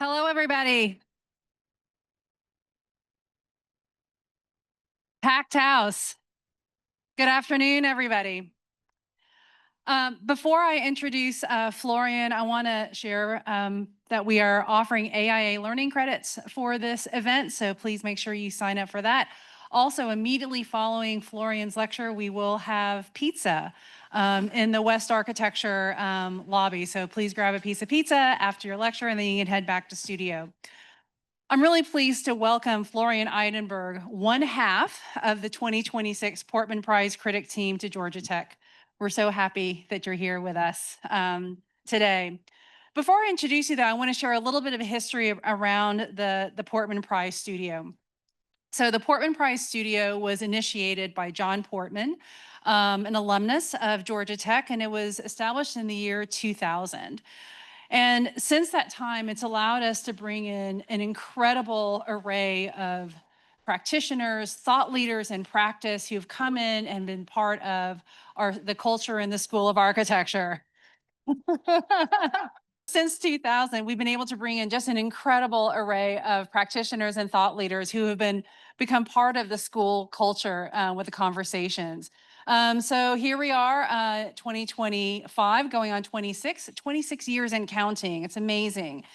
Hello, everybody. Packed house. Good afternoon, everybody. Before I introduce Florian, I want to share that we are offering AIA learning credits for this event, so please make sure you sign up for that. Also, immediately following Florian's lecture, we will have pizza in the West Architecture lobby, so please grab a piece of pizza after your lecture and then you can head back to studio. I'm really pleased to welcome Florian Idenburg, one half of the 2026 Portman Prize Critic team to Georgia Tech. We're so happy that you're here with us today. Before I introduce you though, I want to share a little bit of a history around the Portman Prize Studio. So the Portman Prize Studio was initiated by John Portman, an alumnus of Georgia Tech, and it was established in the year 2000. And since that time, it's allowed us to bring in an incredible array of practitioners, thought leaders in practice who've come in and been part of the culture in the School of Architecture. Since 2000, we've been able to bring in just an incredible array of practitioners and thought leaders who have become part of the school culture with the conversations. So here we are, 2025, going on 26 years and counting. It's amazing.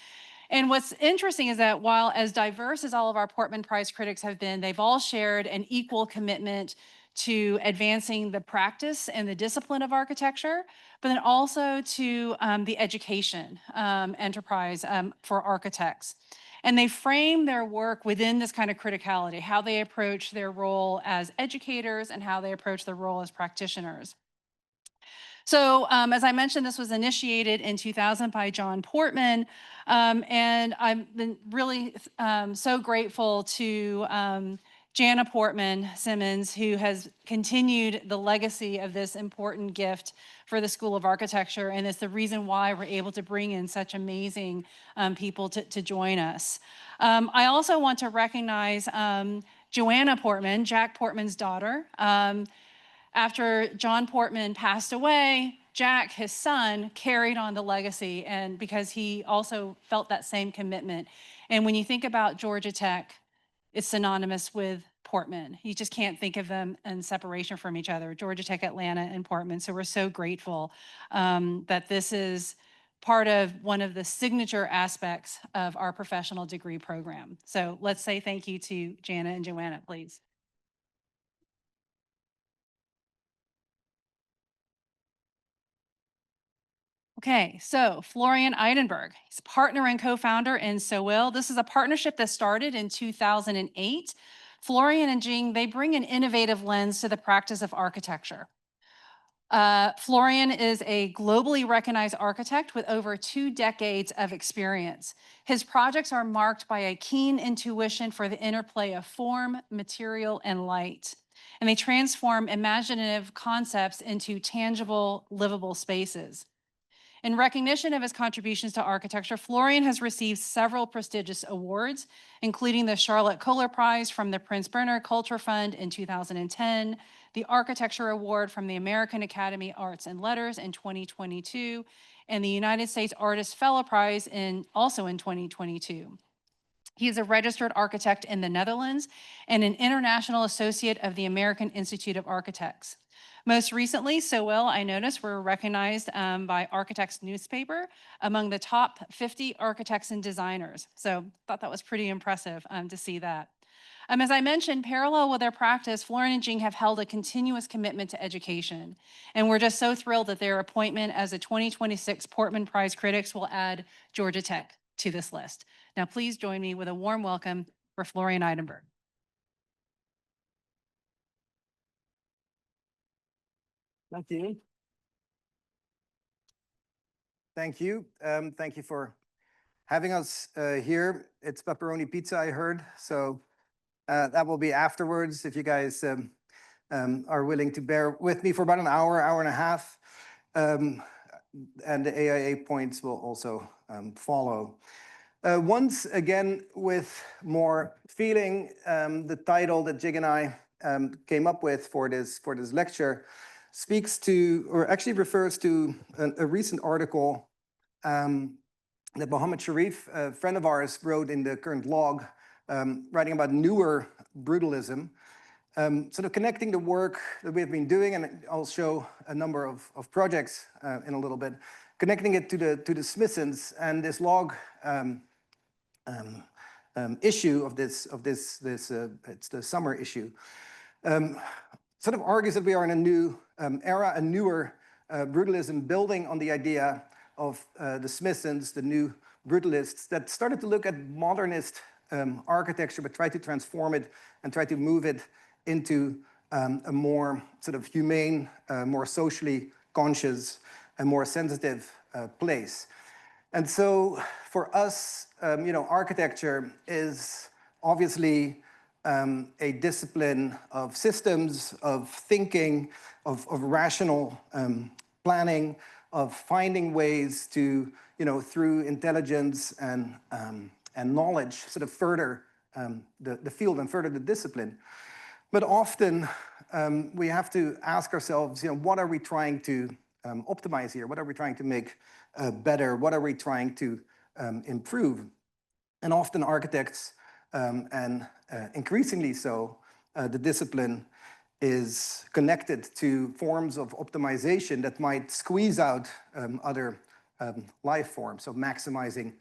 And what's interesting is that while as diverse as all of our Portman Prize critics have been, they've all shared an equal commitment to advancing the practice and the discipline of architecture, but then also to the education enterprise for architects. And they frame their work within this kind of criticality, how they approach their role as educators and how they approach their role as practitioners. So as I mentioned, this was initiated in 2000 by John Portman, and I've been really so grateful to Jana Portman Simmons, who has continued the legacy of this important gift for the School of Architecture, and it's the reason why we're able to bring in such amazing people to join us. I also want to recognize Joanna Portman, Jack Portman's daughter. After John Portman passed away, Jack, his son, carried on the legacy, and because he also felt that same commitment. And when you think about Georgia Tech, it's synonymous with Portman. You just can't think of them in separation from each other, Georgia Tech, Atlanta, and Portman. So we're so grateful that this is part of one of the signature aspects of our professional degree program. So let's say thank you to Jana and Joanna, please. Okay, so Florian Idenburg, he's a partner and co-founder in So Will. This is a partnership that started in 2008. Florian and Jing, they bring an innovative lens to the practice of architecture. Florian is a globally recognized architect with over 2 decades of experience. His projects are marked by a keen intuition for the interplay of form, material, and light. And they transform imaginative concepts into tangible, livable spaces. In recognition of his contributions to architecture, Florian has received several prestigious awards, including the Charlotte Kohler Prize from the Prince Bernhard Culture Fund in 2010, the Architecture Award from the American Academy of Arts and Letters in 2022, and the United States Artist Fellow Prize also in 2022. He is a registered architect in the Netherlands and an international associate of the American Institute of Architects. Most recently, So Will, I noticed, were recognized by Architects newspaper among the top 50 architects and designers. So I thought that was pretty impressive to see that. As I mentioned, parallel with their practice, Florian and Jing have held a continuous commitment to education. And we're just so thrilled that their appointment as the 2026 Portman Prize Critics will add Georgia Tech to this list. Now, please join me with a warm welcome for Florian Idenburg. Thank you. Thank you. Thank you for having us here. It's pepperoni pizza, I heard. So that will be afterwards if you guys are willing to bear with me for about an hour, hour and a half. And the AIA points will also follow. Once again, with more feeling, the title that Jig and I came up with for this lecture speaks to, or actually refers to a recent article that Mohammed Sharif, a friend of ours, wrote in the current log, writing about newer brutalism, sort of connecting the work that we've been doing, and I'll show a number of projects in a little bit, connecting it to the Smithsons and this log issue of this it's the summer issue, sort of argues that we are in a new era, a newer brutalism, building on the idea of the Smithsons, the new brutalists that started to look at modernist architecture, but try to transform it and try to move it into a more sort of humane, more socially conscious, and more sensitive place. And so for us, architecture is obviously a discipline of systems, of thinking, of rational planning, of finding ways to, through intelligence and knowledge, sort of further the field and further the discipline. But often we have to ask ourselves, what are we trying to optimize here? What are we trying to make better? What are we trying to improve? And often architects, and increasingly so, the discipline is connected to forms of optimization that might squeeze out other life forms, so maximizing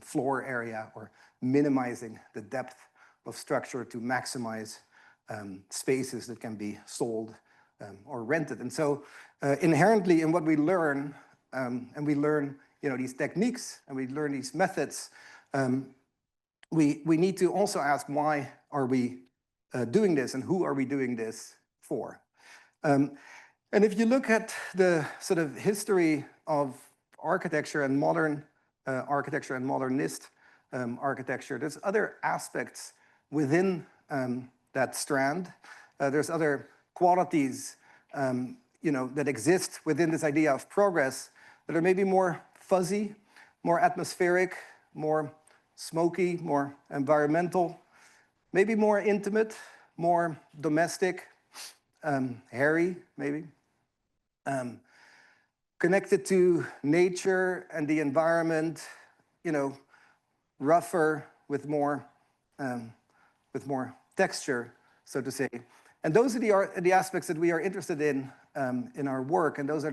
floor area or minimizing the depth of structure to maximize spaces that can be sold or rented. And so inherently in what we learn, and we learn these techniques and we learn these methods, we need to also ask, why are we doing this and who are we doing this for? And if you look at the sort of history of architecture and modern architecture and modernist architecture, there's other aspects within that strand. There's other qualities that exist within this idea of progress that are maybe more fuzzy, more atmospheric, more smoky, more environmental, maybe more intimate, more domestic, hairy, maybe, connected to nature and the environment, rougher with more texture, so to say. And those are the aspects that we are interested in our work, and those are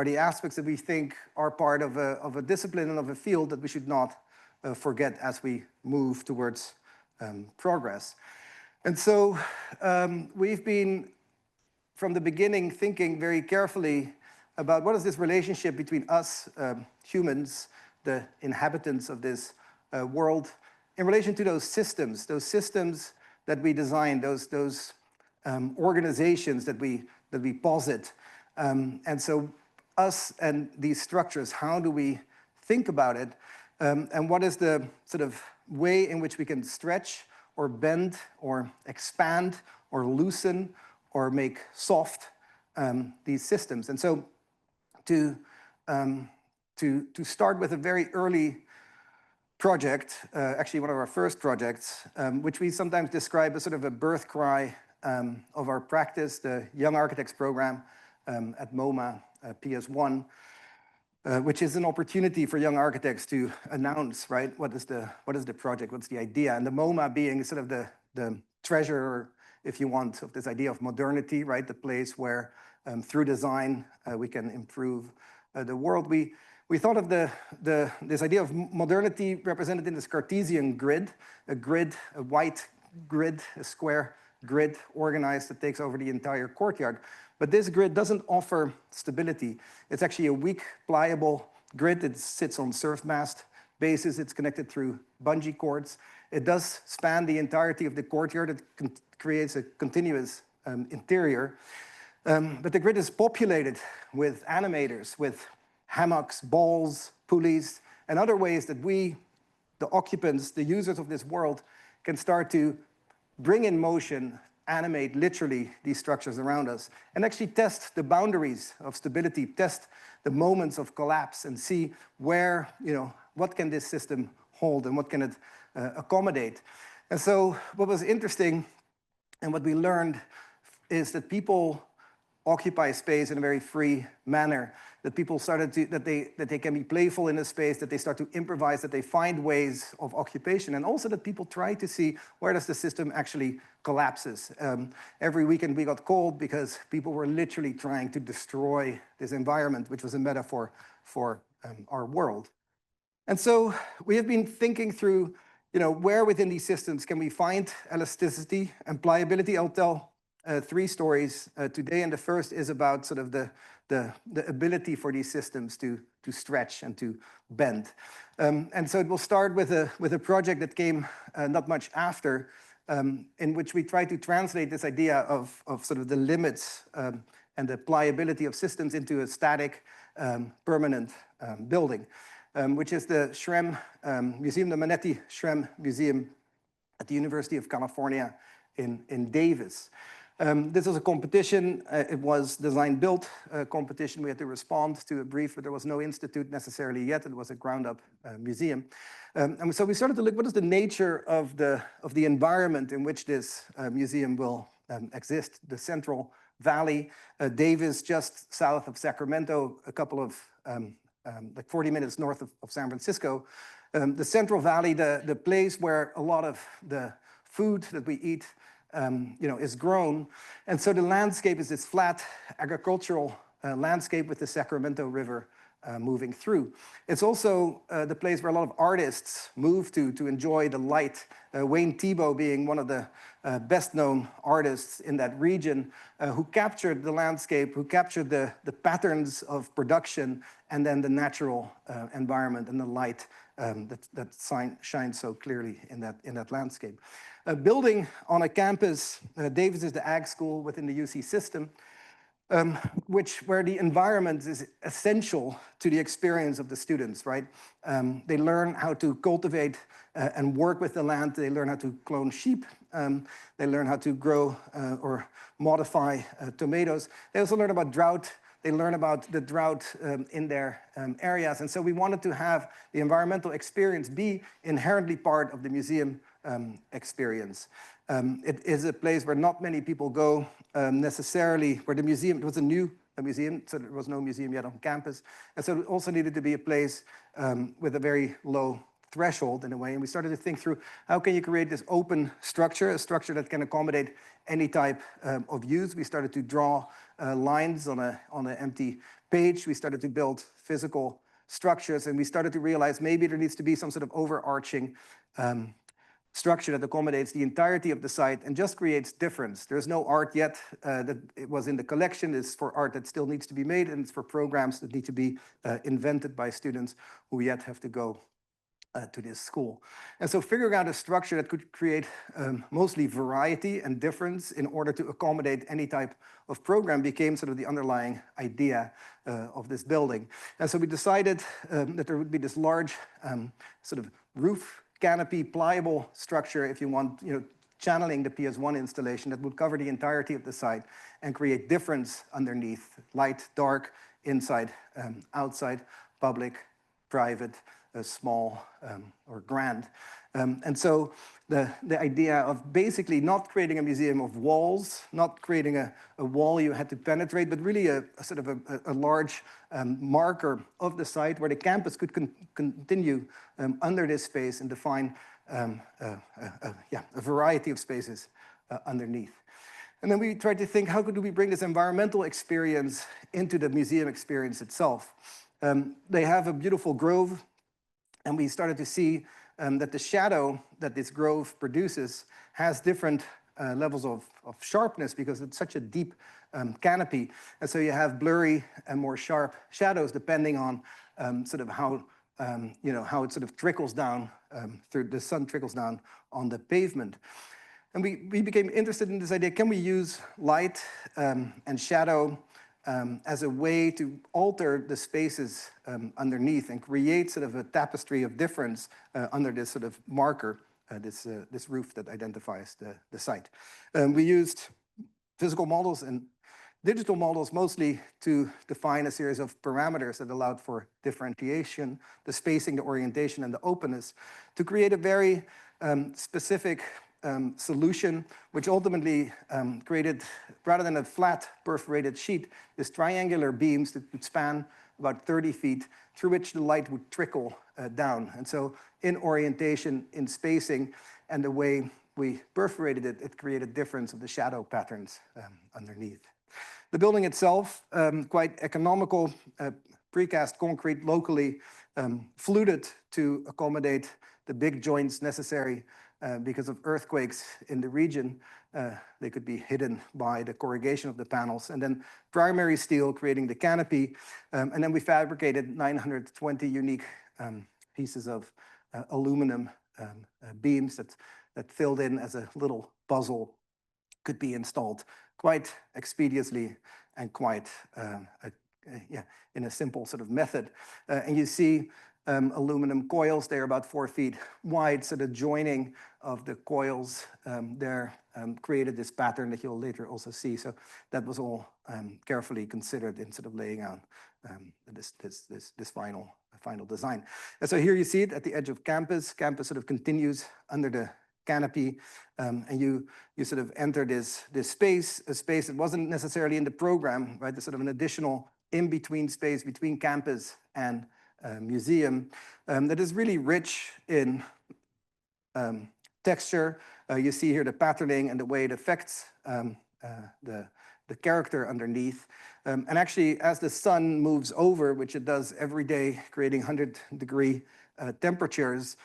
the aspects that we think are part of a discipline and of a field that we should not forget as we move towards progress. And so we've been, from the beginning, thinking very carefully about what is this relationship between us, humans, the inhabitants of this world, in relation to those systems that we design, those organizations that we posit. And so us and these structures, how do we think about it? And what is the sort of way in which we can stretch or bend or expand or loosen or make soft these systems? And so to start with a very early project, actually one of our first projects, which we sometimes describe as sort of a birth cry of our practice, the Young Architects Program at MoMA, PS1, which is an opportunity for young architects to announce, right, what is the project, what's the idea, and the MoMA being sort of the treasure, if you want, of this idea of modernity, right, the place where through design we can improve the world. We thought of this idea of modernity represented in this Cartesian grid, a white grid, a square grid organized that takes over the entire courtyard. But this grid doesn't offer stability. It's actually a weak, pliable grid. It sits on surf mast bases. It's connected through bungee cords. It does span the entirety of the courtyard. It creates a continuous interior. But the grid is populated with animators, with hammocks, balls, pulleys, and other ways that we, the occupants, the users of this world, can start to bring in motion, animate literally these structures around us, and actually test the boundaries of stability, test the moments of collapse, and see where, what can this system hold and what can it accommodate. And so what was interesting and what we learned is that people occupy space in a very free manner, that people started to, that they can be playful in a space, that they start to improvise, that they find ways of occupation, and also that people try to see where does the system actually collapses. Every weekend we got cold because people were literally trying to destroy this environment, which was a metaphor for our world. And so we have been thinking through, where within these systems can we find elasticity and pliability. I'll tell 3 stories today, and the first is about sort of the ability for these systems to stretch and to bend. And so it will start with a project that came not much after, in which we try to translate this idea of sort of the limits and the pliability of systems into a static, permanent building, which is the Schrem Museum, the Manetti Schrem Museum at the University of California in Davis. This was a competition. It was design-build competition. We had to respond to a brief, but there was no institute necessarily yet. It was a ground-up museum. And so we started to look, what is the nature of the environment in which this museum will exist? The Central Valley, Davis, just south of Sacramento, a couple of like 40 minutes north of San Francisco. The Central Valley, the place where a lot of the food that we eat is grown. And so the landscape is this flat agricultural landscape with the Sacramento River moving through. It's also the place where a lot of artists move to enjoy the light. Wayne Thiebaud being one of the best known artists in that region, who captured the landscape, who captured the patterns of production, and then the natural environment and the light that shines so clearly in that landscape. Building on a campus, Davis is the ag school within the UC system, where the environment is essential to the experience of the students, right? They learn how to cultivate and work with the land. They learn how to clone sheep. They learn how to grow or modify tomatoes. They also learn about drought. They learn about the drought in their areas. And so we wanted to have the environmental experience be inherently part of the museum experience. It is a place where not many people go necessarily, where the museum, it was a new museum, so there was no museum yet on campus. And so it also needed to be a place with a very low threshold in a way. And we started to think through, how can you create this open structure, a structure that can accommodate any type of use. We started to draw lines on an empty page. We started to build physical structures, and we started to realize maybe there needs to be some sort of overarching structure that accommodates the entirety of the site and just creates difference. There's no art yet that it was in the collection. It's for art that still needs to be made, and it's for programs that need to be invented by students who yet have to go to this school. And so figuring out a structure that could create mostly variety and difference in order to accommodate any type of program became sort of the underlying idea of this building. And so we decided that there would be this large sort of roof canopy, pliable structure, if you want, channeling the PS1 installation that would cover the entirety of the site and create difference underneath, light, dark, inside, outside, public, private, small, or grand. And so the idea of basically not creating a museum of walls, not creating a wall you had to penetrate, but really a sort of a large marker of the site where the campus could continue under this space and define a variety of spaces underneath. And then we tried to think, how could we bring this environmental experience into the museum experience itself? They have a beautiful grove, and we started to see that the shadow that this grove produces has different levels of sharpness because it's such a deep canopy. And so you have blurry and more sharp shadows depending on sort of how it sort of trickles down through the sun trickles down on the pavement. And we became interested in this idea, can we use light and shadow as a way to alter the spaces underneath and create sort of a tapestry of difference under this sort of marker, this roof that identifies the site. We used physical models and digital models mostly to define a series of parameters that allowed for differentiation, the spacing, the orientation, and the openness to create a very specific solution, which ultimately created, rather than a flat perforated sheet, this triangular beams that would span about 30 feet, through which the light would trickle down. And so in orientation, in spacing, and the way we perforated it, it created difference of the shadow patterns underneath. The building itself, quite economical, precast concrete, locally fluted to accommodate the big joints necessary because of earthquakes in the region. They could be hidden by the corrugation of the panels. And then primary steel creating the canopy. And then we fabricated 920 unique pieces of aluminum beams that filled in as a little puzzle could be installed quite expeditiously and quite in a simple sort of method. And you see aluminum coils, they're about 4 feet wide, so the joining of the coils there created this pattern that you'll later also see. So that was all carefully considered in sort of laying out this final design. And so here you see it at the edge of campus. Campus sort of continues under the canopy, and you sort of enter this space, a space that wasn't necessarily in the program, right? There's sort of an additional in-between space between campus and museum that is really rich in texture. You see here the patterning and the way it affects the character underneath. And actually, as the sun moves over, which it does every day, creating 100-degree temperatures,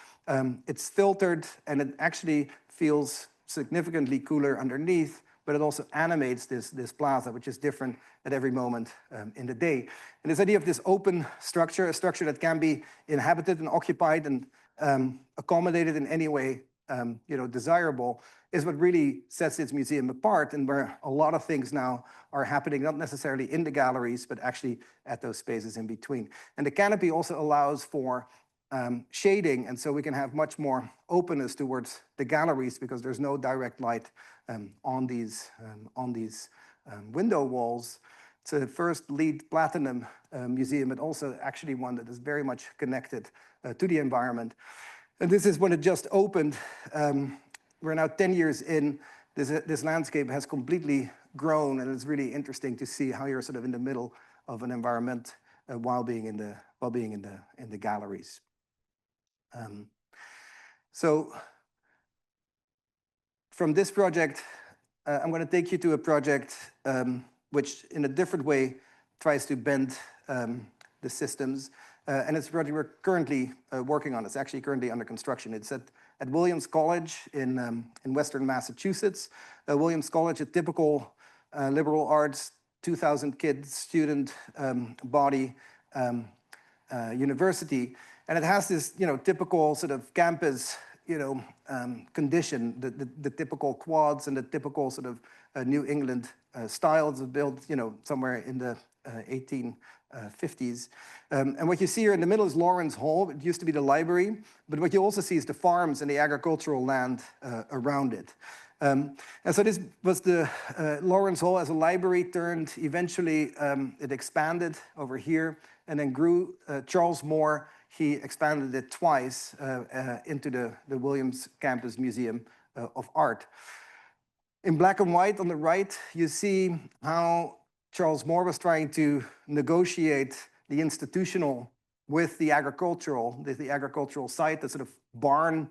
it's filtered and it actually feels significantly cooler underneath, but it also animates this plaza, which is different at every moment in the day. And this idea of this open structure, a structure that can be inhabited and occupied and accommodated in any way desirable, is what really sets this museum apart, and where a lot of things now are happening, not necessarily in the galleries, but actually at those spaces in between. And the canopy also allows for shading, and so we can have much more openness towards the galleries because there's no direct light on these window walls. It's the first LEED Platinum museum, but also actually one that is very much connected to the environment. And this is when it just opened. We're now 10 years in. This landscape has completely grown, and it's really interesting to see how you're sort of in the middle of an environment while being in the galleries. So from this project, I'm going to take you to a project which, in a different way, tries to bend the systems. And it's a project we're currently working on. It's actually currently under construction. It's at Williams College in Western Massachusetts. Williams College, a typical liberal arts, 2,000 kids, student body university. And it has this, typical sort of campus, condition, the typical quads and the typical sort of New England styles of built, somewhere in the 1850s. And what you see here in the middle is Lawrence Hall. It used to be the library, but what you also see is the farms and the agricultural land around it. And so this was the Lawrence Hall as a library turned, eventually it expanded over here and then grew. Charles Moore, he expanded it twice into the Williams Campus Museum of Art. In black and white on the right, you see how Charles Moore was trying to negotiate the institutional with the agricultural site, the sort of barn,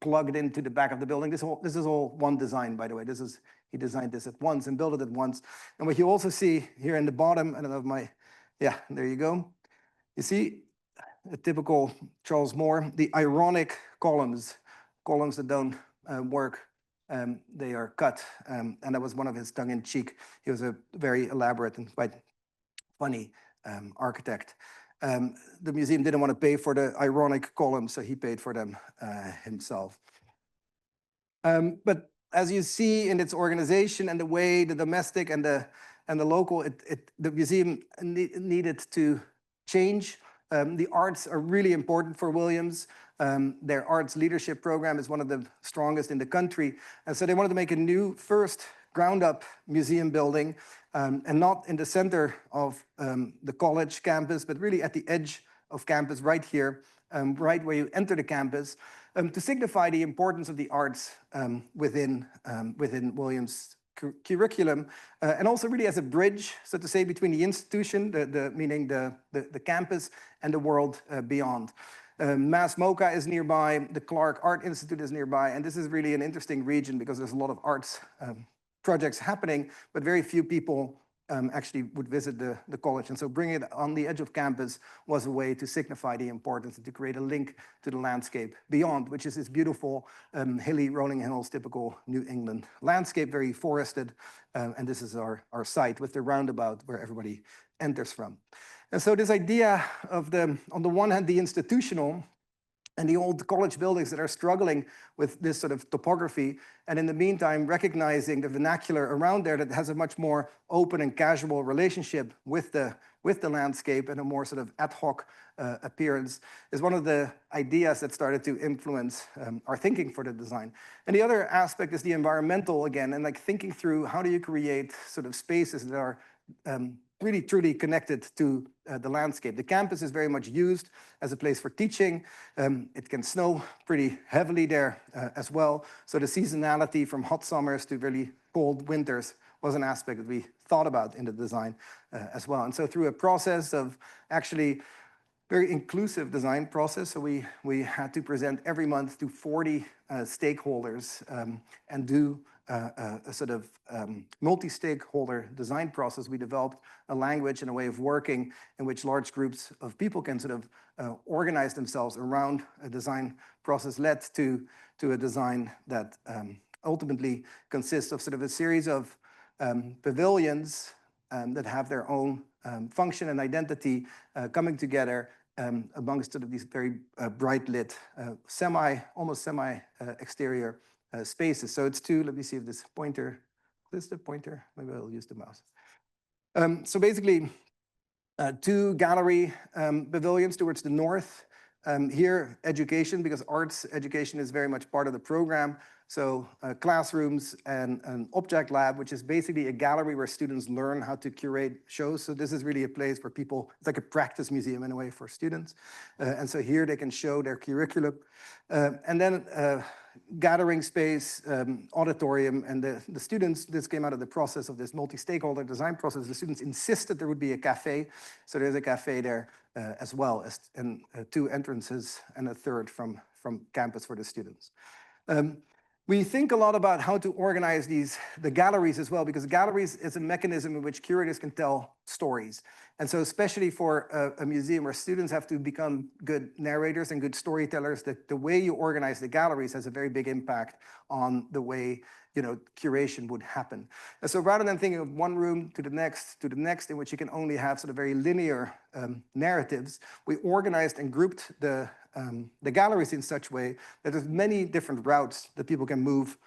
plugged into the back of the building. This is all one design, by the way. He designed this at once and built it at once. And what you also see here in the bottom, I don't know if there you go. You see a typical Charles Moore, the ironic columns that don't work. They are cut, and that was one of his tongue-in-cheek. He was a very elaborate and quite funny architect. The museum didn't want to pay for the ironic columns, so he paid for them himself. But as you see in its organization and the way the domestic and the local, the museum needed to change. The arts are really important for Williams. Their arts leadership program is one of the strongest in the country. And so they wanted to make a new first ground-up museum building, and not in the center of the college campus, but really at the edge of campus right here, right where you enter the campus. to signify the importance of the arts within Williams' curriculum, and also really as a bridge, so to say, between the institution, meaning the campus, and the world beyond. Mass MoCA is nearby, the Clark Art Institute is nearby, and this is really an interesting region because there's a lot of arts projects happening, but very few people actually would visit the college. And so bringing it on the edge of campus was a way to signify the importance and to create a link to the landscape beyond, which is this beautiful hilly rolling hills, typical New England landscape, very forested. And this is our site with the roundabout where everybody enters from. And so this idea of on the one hand, the institutional and the old college buildings that are struggling with this sort of topography, and in the meantime, recognizing the vernacular around there that has a much more open and casual relationship with the landscape and a more sort of ad hoc appearance, is one of the ideas that started to influence our thinking for the design. And the other aspect is the environmental again, and like thinking through how do you create sort of spaces that are really truly connected to the landscape. The campus is very much used as a place for teaching. It can snow pretty heavily there as well. So the seasonality from hot summers to really cold winters was an aspect that we thought about in the design as well. And so through a process of actually very inclusive design process. So we had to present every month to 40 stakeholders and do a sort of multi-stakeholder design process. We developed a language and a way of working in which large groups of people can sort of organize themselves around a design process, led to a design that ultimately consists of sort of a series of pavilions that have their own function and identity coming together amongst sort of these very bright lit, almost semi exterior spaces. So it's let me see if this pointer, is the pointer? Maybe I'll use the mouse. So basically, two gallery pavilions towards the north. Here, education, because arts education is very much part of the program. So classrooms and an object lab, which is basically a gallery where students learn how to curate shows. So this is really a place where people, it's like a practice museum in a way for students. And so here they can show their curriculum. And then gathering space, auditorium, and the students, this came out of the process of this multi-stakeholder design process. The students insisted there would be a cafe. So there's a cafe there as well, and two entrances and a third from campus for the students. We think a lot about how to organize the galleries as well, because galleries is a mechanism in which curators can tell stories. And so especially for a museum where students have to become good narrators and good storytellers, the way you organize the galleries has a very big impact on the way curation would happen. And so rather than thinking of one room to the next, in which you can only have sort of very linear narratives, we organized and grouped the galleries in such a way that there's many different routes that people can move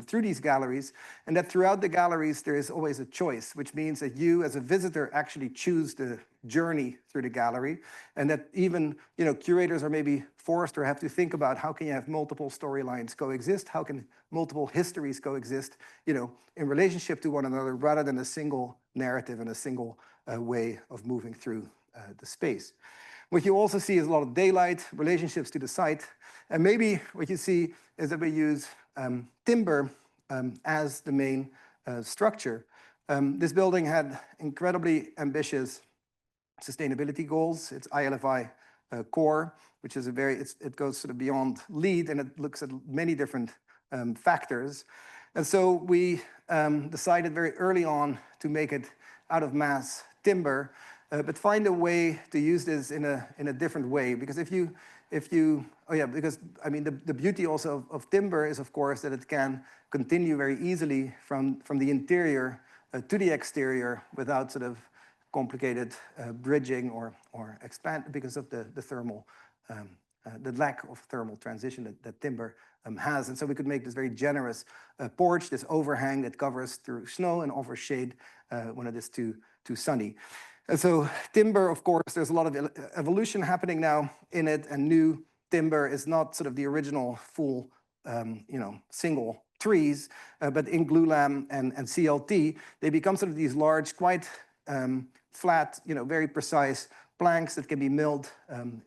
through these galleries, and that throughout the galleries there is always a choice, which means that you as a visitor actually choose the journey through the gallery, and that even curators are maybe forced or have to think about how can you have multiple storylines coexist, how can multiple histories coexist in relationship to one another, rather than a single narrative and a single way of moving through the space. What you also see is a lot of daylight, relationships to the site, and maybe what you see is that we use timber as the main structure. This building had incredibly ambitious sustainability goals. It's ILFI core, which is it goes sort of beyond LEED, and it looks at many different factors. And so we decided very early on to make it out of mass timber, but find a way to use this in a different way. Because because I mean the beauty also of timber is of course that it can continue very easily from the interior to the exterior without sort of complicated bridging or expand because of the thermal the lack of thermal transition that timber has. And so we could make this very generous porch, this overhang that covers through snow and offers shade when it is too sunny. And so timber, of course, there's a lot of evolution happening now in it, and new timber is not sort of the original full, single trees, but in glulam and CLT, they become sort of these large, quite flat, very precise blanks that can be milled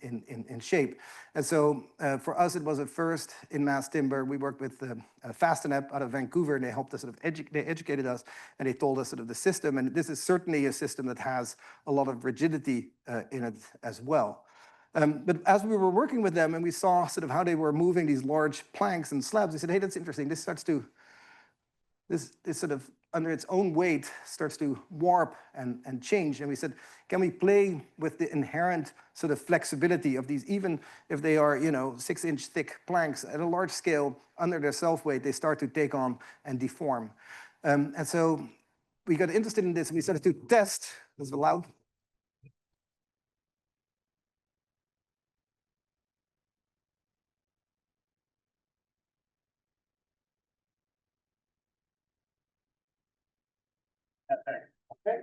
in shape. And so for us, it was a first in mass timber. We worked with Fastenep out of Vancouver, and they helped us sort of they educated us, and they told us sort of the system. And this is certainly a system that has a lot of rigidity in it as well. But as we were working with them and we saw sort of how they were moving these large planks and slabs, we said, hey, that's interesting. This starts to, this sort of under its own weight starts to warp and change. And we said, can we play with the inherent sort of flexibility of these, even if they are, 6-inch thick planks at a large scale, under their self-weight, they start to take on and deform. And so we got interested in this and we started to test, this is loud. Okay.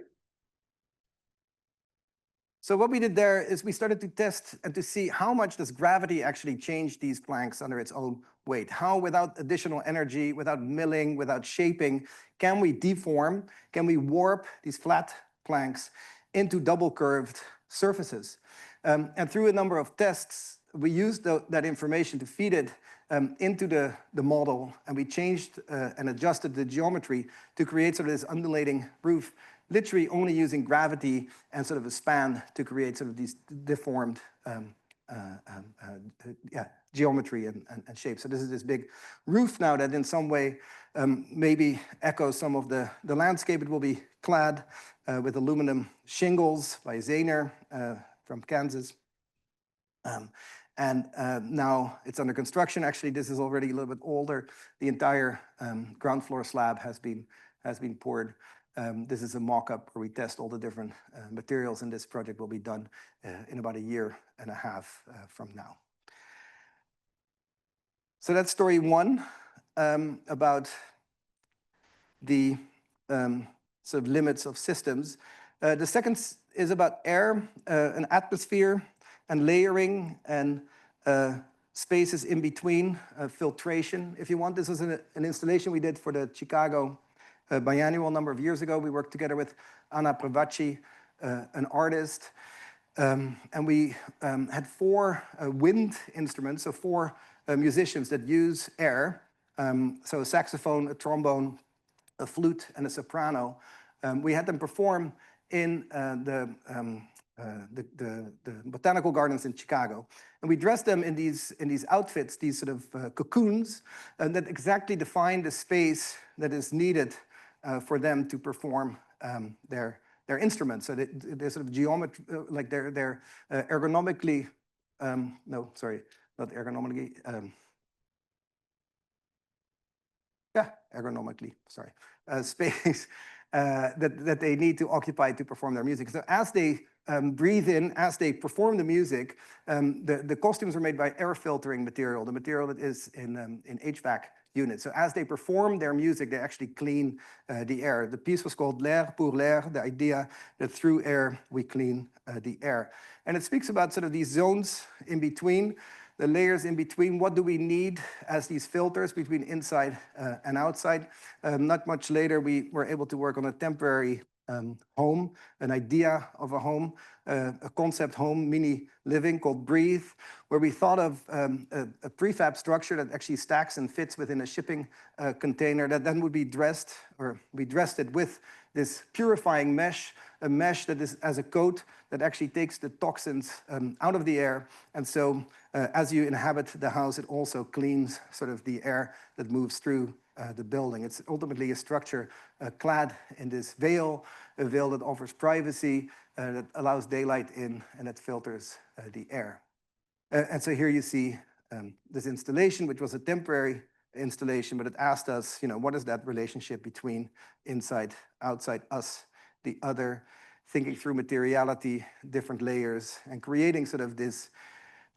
So what we did there is we started to test and to see how much does gravity actually change these planks under its own weight? How, without additional energy, without milling, without shaping, can we deform, can we warp these flat planks into double curved surfaces? And through a number of tests, we used that information to feed it into the model, and we changed and adjusted the geometry to create sort of this undulating roof, literally only using gravity and sort of a span to create sort of these deformed geometry and shape. So this is this big roof now that in some way maybe echoes some of the landscape. It will be clad with aluminum shingles by Zahner from Kansas. And now it's under construction. Actually, this is already a little bit older. The entire ground floor slab has been poured. This is a mock-up where we test all the different materials, and this project will be done in about 1.5 years from now. So that's story one about the sort of limits of systems. The second is about air, an atmosphere, and layering, and spaces in between, filtration, if you want. This was an installation we did for the Chicago biannual a number of years ago. We worked together with Anna Pravacci, an artist, and we had 4 wind instruments, so 4 musicians that use air, so a saxophone, a trombone, a flute, and a soprano. We had them perform in the botanical gardens in Chicago. And we dressed them in these outfits, these sort of cocoons, that exactly define the space that is needed for them to perform their instruments. So they're sort of geometry, like they're ergonomically, no, sorry, not ergonomically, ergonomically, sorry, space that they need to occupy to perform their music. So as they breathe in, as they perform the music, the costumes are made by air filtering material, the material that is in HVAC units. So as they perform their music, they actually clean the air. The piece was called L'air pour l'air, the idea that through air, we clean the air. And it speaks about sort of these zones in between, the layers in between. What do we need as these filters between inside and outside? Not much later, we were able to work on a temporary home, an idea of a home, a concept home, mini living called Breathe, where we thought of a prefab structure that actually stacks and fits within a shipping container that then would be dressed, or we dressed it with this purifying mesh, a mesh that is as a coat that actually takes the toxins out of the air. And so as you inhabit the house, it also cleans sort of the air that moves through the building. It's ultimately a structure clad in this veil, a veil that offers privacy, that allows daylight in, and that filters the air. And so here you see this installation, which was a temporary installation, but it asked us, what is that relationship between inside, outside, us, the other, thinking through materiality, different layers, and creating sort of this,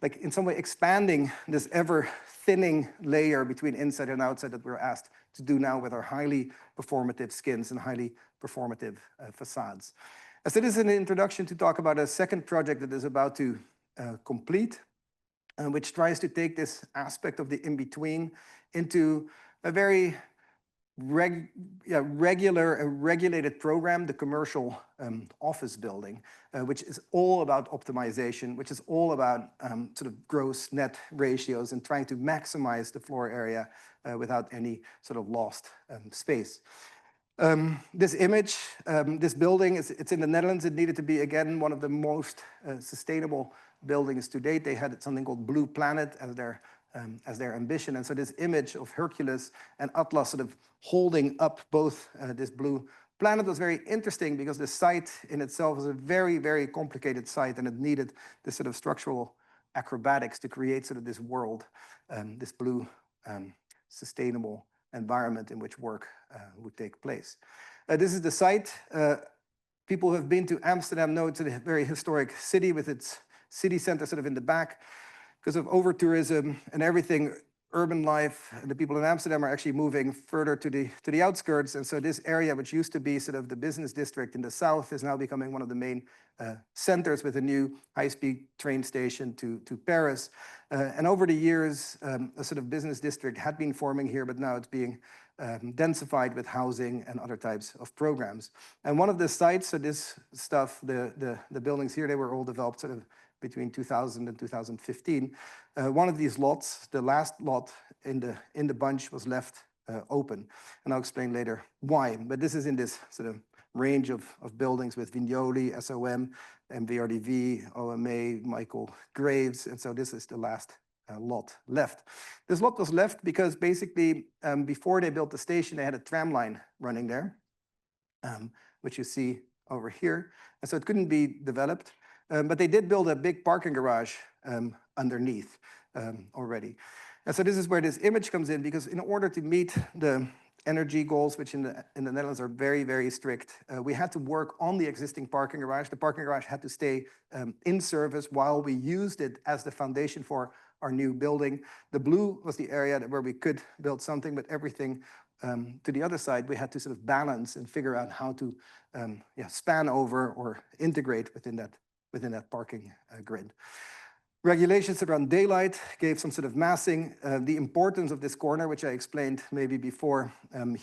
like in some way expanding this ever thinning layer between inside and outside that we're asked to do now with our highly performative skins and highly performative facades. So this is an introduction to talk about a second project that is about to complete, which tries to take this aspect of the in-between into a very regulated program, the commercial office building, which is all about optimization, which is all about sort of gross net ratios and trying to maximize the floor area without any sort of lost space. This image, this building, it's in the Netherlands. It needed to be, again, one of the most sustainable buildings to date. They had something called Blue Planet as their ambition. And so this image of Hercules and Atlas sort of holding up both this blue planet was very interesting because the site in itself was a very, very complicated site, and it needed this sort of structural acrobatics to create sort of this world, this blue sustainable environment in which work would take place. This is the site. People who have been to Amsterdam know it's a very historic city with its city center sort of in the back. Because of over-tourism and everything, urban life, the people in Amsterdam are actually moving further to the outskirts. And so this area, which used to be sort of the business district in the south, is now becoming one of the main centers with a new high-speed train station to Paris. And over the years, a sort of business district had been forming here, but now it's being densified with housing and other types of programs. And one of the sites, so this stuff, the buildings here, they were all developed sort of between 2000 and 2015. One of these lots, the last lot in the bunch, was left open. And I'll explain later why. But this is in this sort of range of buildings with Vignoli, SOM, MVRDV, OMA, Michael Graves. And so this is the last lot left. This lot was left because basically before they built the station, they had a tram line running there, which you see over here. And so it couldn't be developed. But they did build a big parking garage underneath already. And so this is where this image comes in, because in order to meet the energy goals, which in the Netherlands are very, very strict, we had to work on the existing parking garage. The parking garage had to stay in service while we used it as the foundation for our new building. The blue was the area where we could build something, but everything to the other side, we had to sort of balance and figure out how to span over or integrate within that parking grid. Regulations around daylight gave some sort of massing. The importance of this corner, which I explained maybe before,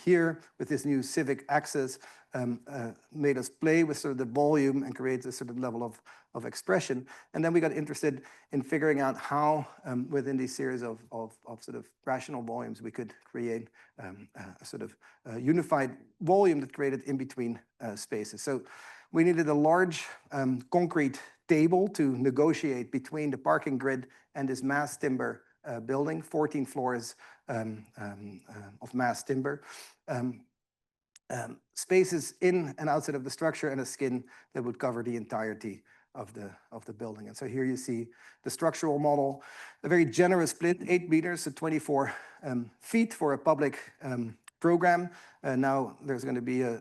here with this new civic access, made us play with sort of the volume and create a sort of level of expression. And then we got interested in figuring out how, within these series of sort of rational volumes, we could create a sort of unified volume that created in between spaces. So we needed a large concrete table to negotiate between the parking grid and this mass timber building, 14 floors of mass timber. Spaces in and outside of the structure, and a skin that would cover the entirety of the building. And so here you see the structural model, a very generous split, 8 meters to 24 feet for a public program. Now there's going to be a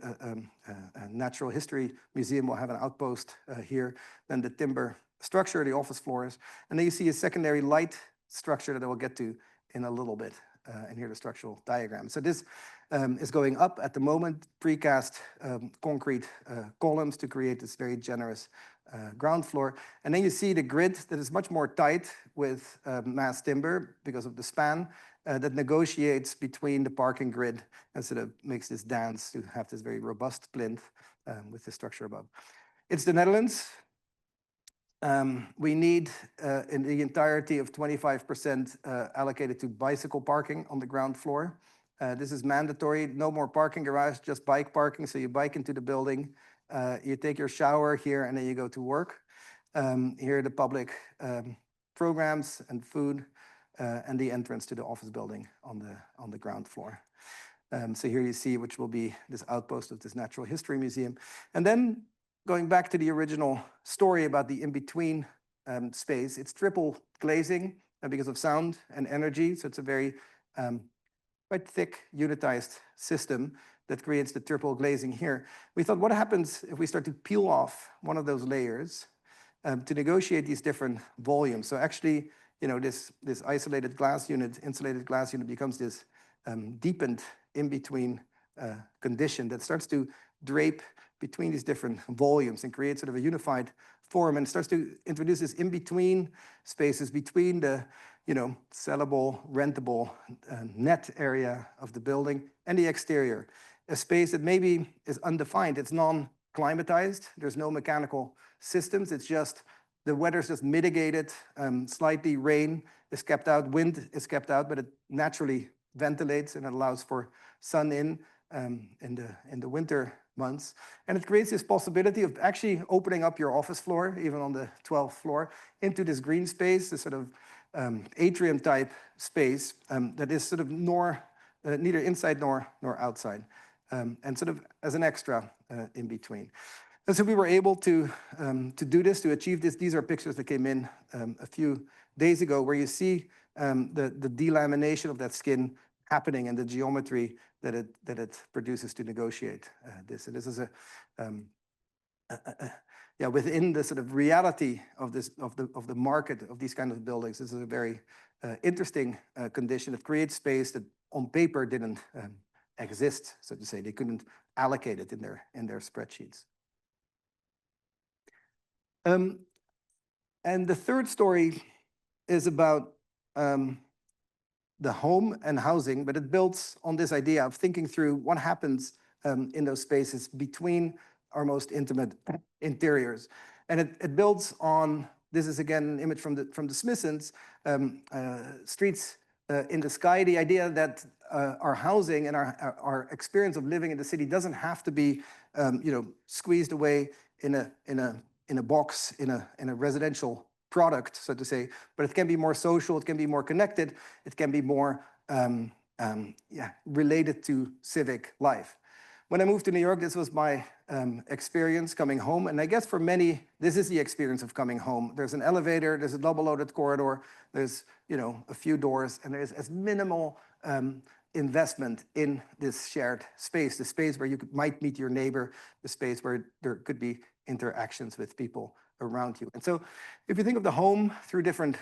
natural history museum. We'll have an outpost here. Then the timber structure, the office floors. And then you see a secondary light structure that I will get to in a little bit. And here the structural diagram. So this is going up at the moment, precast concrete columns to create this very generous ground floor. And then you see the grid that is much more tight with mass timber because of the span that negotiates between the parking grid and sort of makes this dance to have this very robust plinth with the structure above. It's the Netherlands. We need in the entirety of 25% allocated to bicycle parking on the ground floor. This is mandatory, no more parking garage, just bike parking. So you bike into the building, you take your shower here, and then you go to work. Here are the public programs and food, and the entrance to the office building on the ground floor. So here you see, which will be this outpost of this natural history museum. And then going back to the original story about the in-between space, it's triple glazing because of sound and energy. So it's a very quite thick, unitized system that creates the triple glazing here. We thought, what happens if we start to peel off one of those layers to negotiate these different volumes? So actually, you know, this isolated glass unit, insulated glass unit becomes this deepened in-between condition that starts to drape between these different volumes and create sort of a unified form, and starts to introduce this in-between spaces between the sellable, rentable net area of the building, and the exterior, a space that maybe is undefined. It's non-climatized. There's no mechanical systems. It's just the weather's just mitigated. Slightly rain is kept out, wind is kept out, but it naturally ventilates and it allows for sun in the winter months. And it creates this possibility of actually opening up your office floor, even on the 12th floor, into this green space, this sort of atrium type space that is sort of neither inside nor outside, and sort of as an extra in between. And so we were able to do this, to achieve this. These are pictures that came in a few days ago, where you see the delamination of that skin happening and the geometry that it produces to negotiate this. And this is within the sort of reality of the market of these kind of buildings. This is a very interesting condition. It creates space that on paper didn't exist, so to say. They couldn't allocate it in their spreadsheets. And the third story is about the home and housing, but it builds on this idea of thinking through what happens in those spaces between our most intimate interiors. And it builds on, this is again an image from the Smithsons, Streets in the Sky, the idea that our housing and our experience of living in the city doesn't have to be squeezed away in a box, in a residential product, so to say, but it can be more social, it can be more connected, it can be more related to civic life. When I moved to New York, this was my experience coming home, and I guess for many, this is the experience of coming home. There's an elevator, there's a double-loaded corridor, there's a few doors, and there's as minimal investment in this shared space, the space where you might meet your neighbor, the space where there could be interactions with people around you. And so if you think of the home through different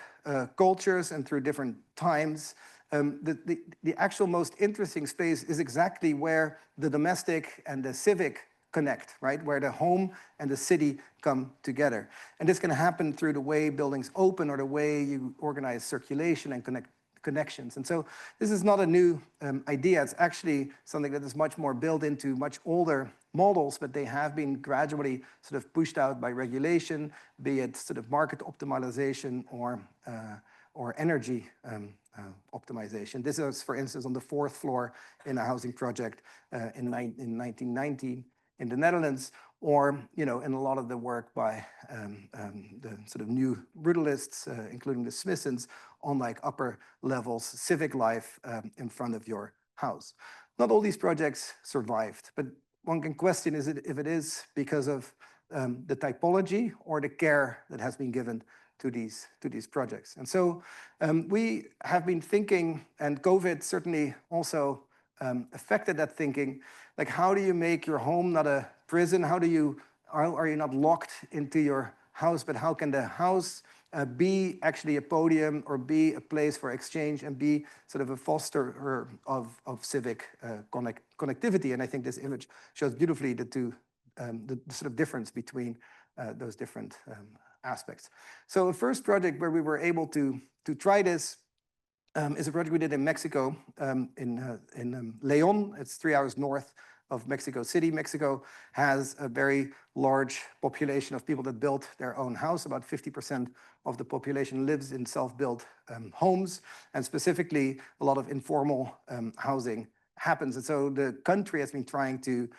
cultures and through different times, the actual most interesting space is exactly where the domestic and the civic connect, right? Where the home and the city come together. And this can happen through the way buildings open or the way you organize circulation and connections. And so this is not a new idea. It's actually something that is much more built into much older models, but they have been gradually sort of pushed out by regulation, be it sort of market optimization or energy optimization. This is, for instance, on the 4th floor in a housing project in 1919 in the Netherlands, or in a lot of the work by the sort of new brutalists, including the Smithsons, on like upper levels civic life in front of your house. Not all these projects survived, but one can question if it is because of the typology or the care that has been given to these projects. And so we have been thinking, and COVID certainly also affected that thinking, like how do you make your home not a prison? Are you not locked into your house, but how can the house be actually a podium or be a place for exchange and be sort of a fosterer of civic connectivity? And I think this image shows beautifully the sort of difference between those different aspects. So a first project where we were able to try this is a project we did in Mexico, in León. It's 3 hours north of Mexico City. Mexico has a very large population of people that built their own house. About 50% of the population lives in self-built homes, and specifically a lot of informal housing happens. And so the country has been trying to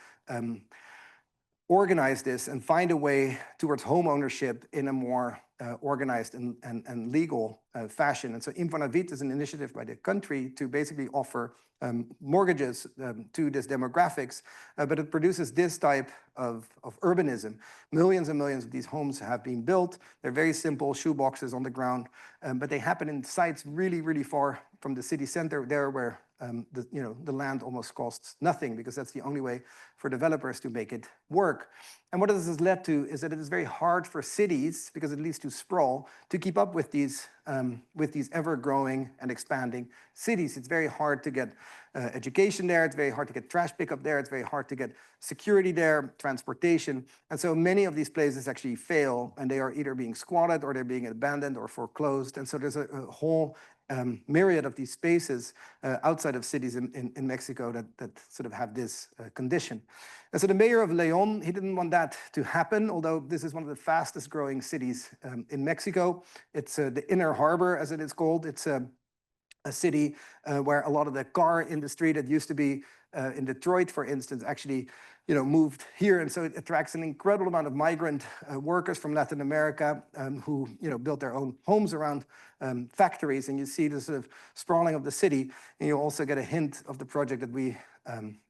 organize this and find a way towards home ownership in a more organized and legal fashion. And so Infonavit is an initiative by the country to basically offer mortgages to this demographics, but it produces this type of urbanism. Millions and millions of these homes have been built. They're very simple shoeboxes on the ground, but they happen in sites really, really far from the city center, there where the land almost costs nothing, because that's the only way for developers to make it work. And what this has led to is that it is very hard for cities, because it leads to sprawl, to keep up with these ever-growing and expanding cities. It's very hard to get education there. It's very hard to get trash pickup there. It's very hard to get security there, transportation. And so many of these places actually fail, and they are either being squatted or they're being abandoned or foreclosed. And so there's a whole myriad of these spaces outside of cities in Mexico that sort of have this condition. And so the mayor of León, he didn't want that to happen, although this is one of the fastest growing cities in Mexico. It's the Inner Harbor, as it is called. It's a city where a lot of the car industry that used to be in Detroit, for instance, actually moved here. And so it attracts an incredible amount of migrant workers from Latin America who built their own homes around factories. And you see the sort of sprawling of the city. And you also get a hint of the project that we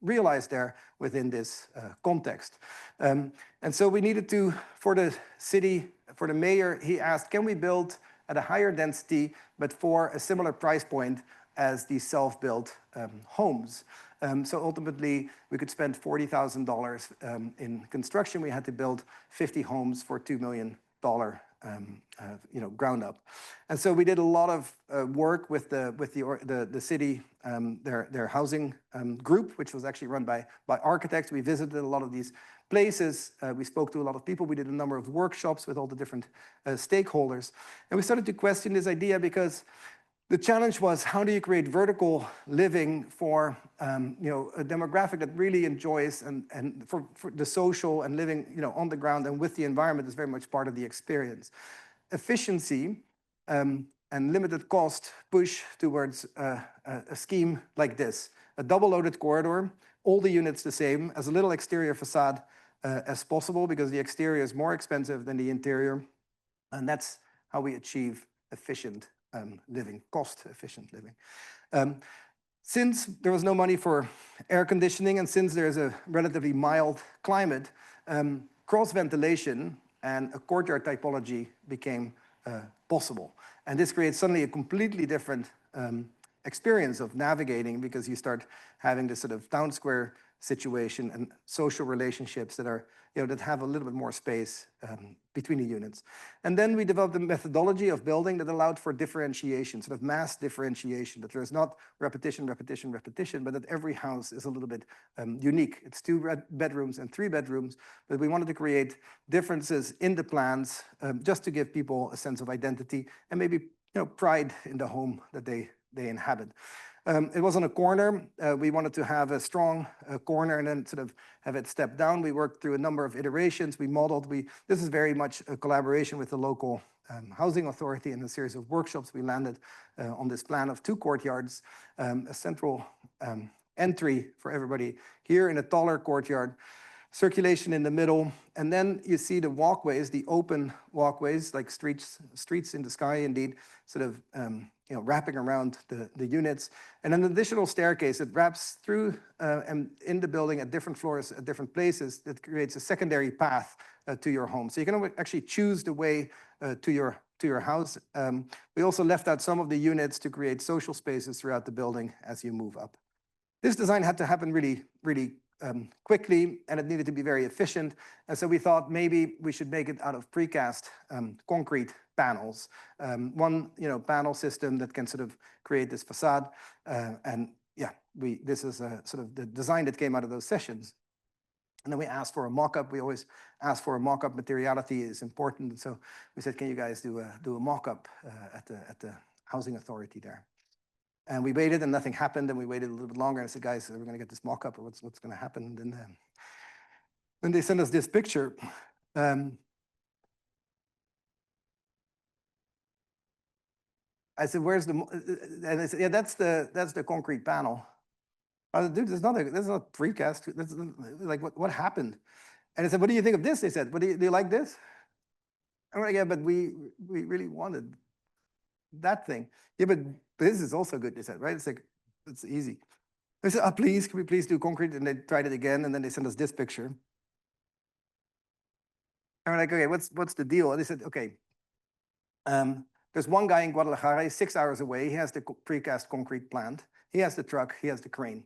realized there within this context. And so we needed to, for the city, for the mayor, he asked, can we build at a higher density, but for a similar price point as the self-built homes? So ultimately, we could spend $40,000 in construction. We had to build 50 homes for $2 million, ground up. And so we did a lot of work with the city, their housing group, which was actually run by architects. We visited a lot of these places. We spoke to a lot of people. We did a number of workshops with all the different stakeholders. And we started to question this idea because the challenge was, how do you create vertical living for a demographic that really enjoys and for the social and living on the ground and with the environment is very much part of the experience. Efficiency and limited cost push towards a scheme like this. A double-loaded corridor, all the units the same, as a little exterior facade as possible, because the exterior is more expensive than the interior. And that's how we achieve efficient living, cost-efficient living. Since there was no money for air conditioning, and since there's a relatively mild climate, cross-ventilation and a courtyard typology became possible. And this creates suddenly a completely different experience of navigating, because you start having this sort of town square situation and social relationships that are that have a little bit more space between the units. And then we developed a methodology of building that allowed for differentiation, sort of mass differentiation, that there's not repetition, repetition, repetition, but that every house is a little bit unique. It's 2 bedrooms and 3 bedrooms, but we wanted to create differences in the plans just to give people a sense of identity and maybe pride in the home that they inhabit. It was on a corner. We wanted to have a strong corner and then sort of have it step down. We worked through a number of iterations. We modeled. This is very much a collaboration with the local housing authority. In a series of workshops, we landed on this plan of 2 courtyards, a central entry for everybody here in a taller courtyard, circulation in the middle, and then you see the walkways, the open walkways, like streets in the sky, indeed, sort of wrapping around the units, and an additional staircase that wraps through and in the building at different floors, at different places, that creates a secondary path to your home. So you can actually choose the way to your house. We also left out some of the units to create social spaces throughout the building as you move up. This design had to happen really, really quickly, and it needed to be very efficient. And so we thought maybe we should make it out of precast concrete panels. One panel system that can sort of create this facade. And yeah, this is sort of the design that came out of those sessions. And then we asked for a mock-up. We always ask for a mock-up. Materiality is important. And so we said, can you guys do a mock-up at the housing authority there? And we waited and nothing happened, and we waited a little bit longer. And I said, guys, we're going to get this mock-up, or what's going to happen? And then they sent us this picture. I said, where's the, and they said, yeah, that's the concrete panel. I said, dude, that's not precast. That's like, what happened? And I said, what do you think of this? They said, do you like this? I'm like, yeah, but we really wanted that thing. Yeah, but this is also good, they said, right? It's like, it's easy. They said, please, can we please do concrete? And they tried it again, and then they sent us this picture. And we're like, okay, what's the deal? And they said, okay, there's one guy in Guadalajara, he's 6 hours away. He has the precast concrete plant. He has the truck, he has the crane.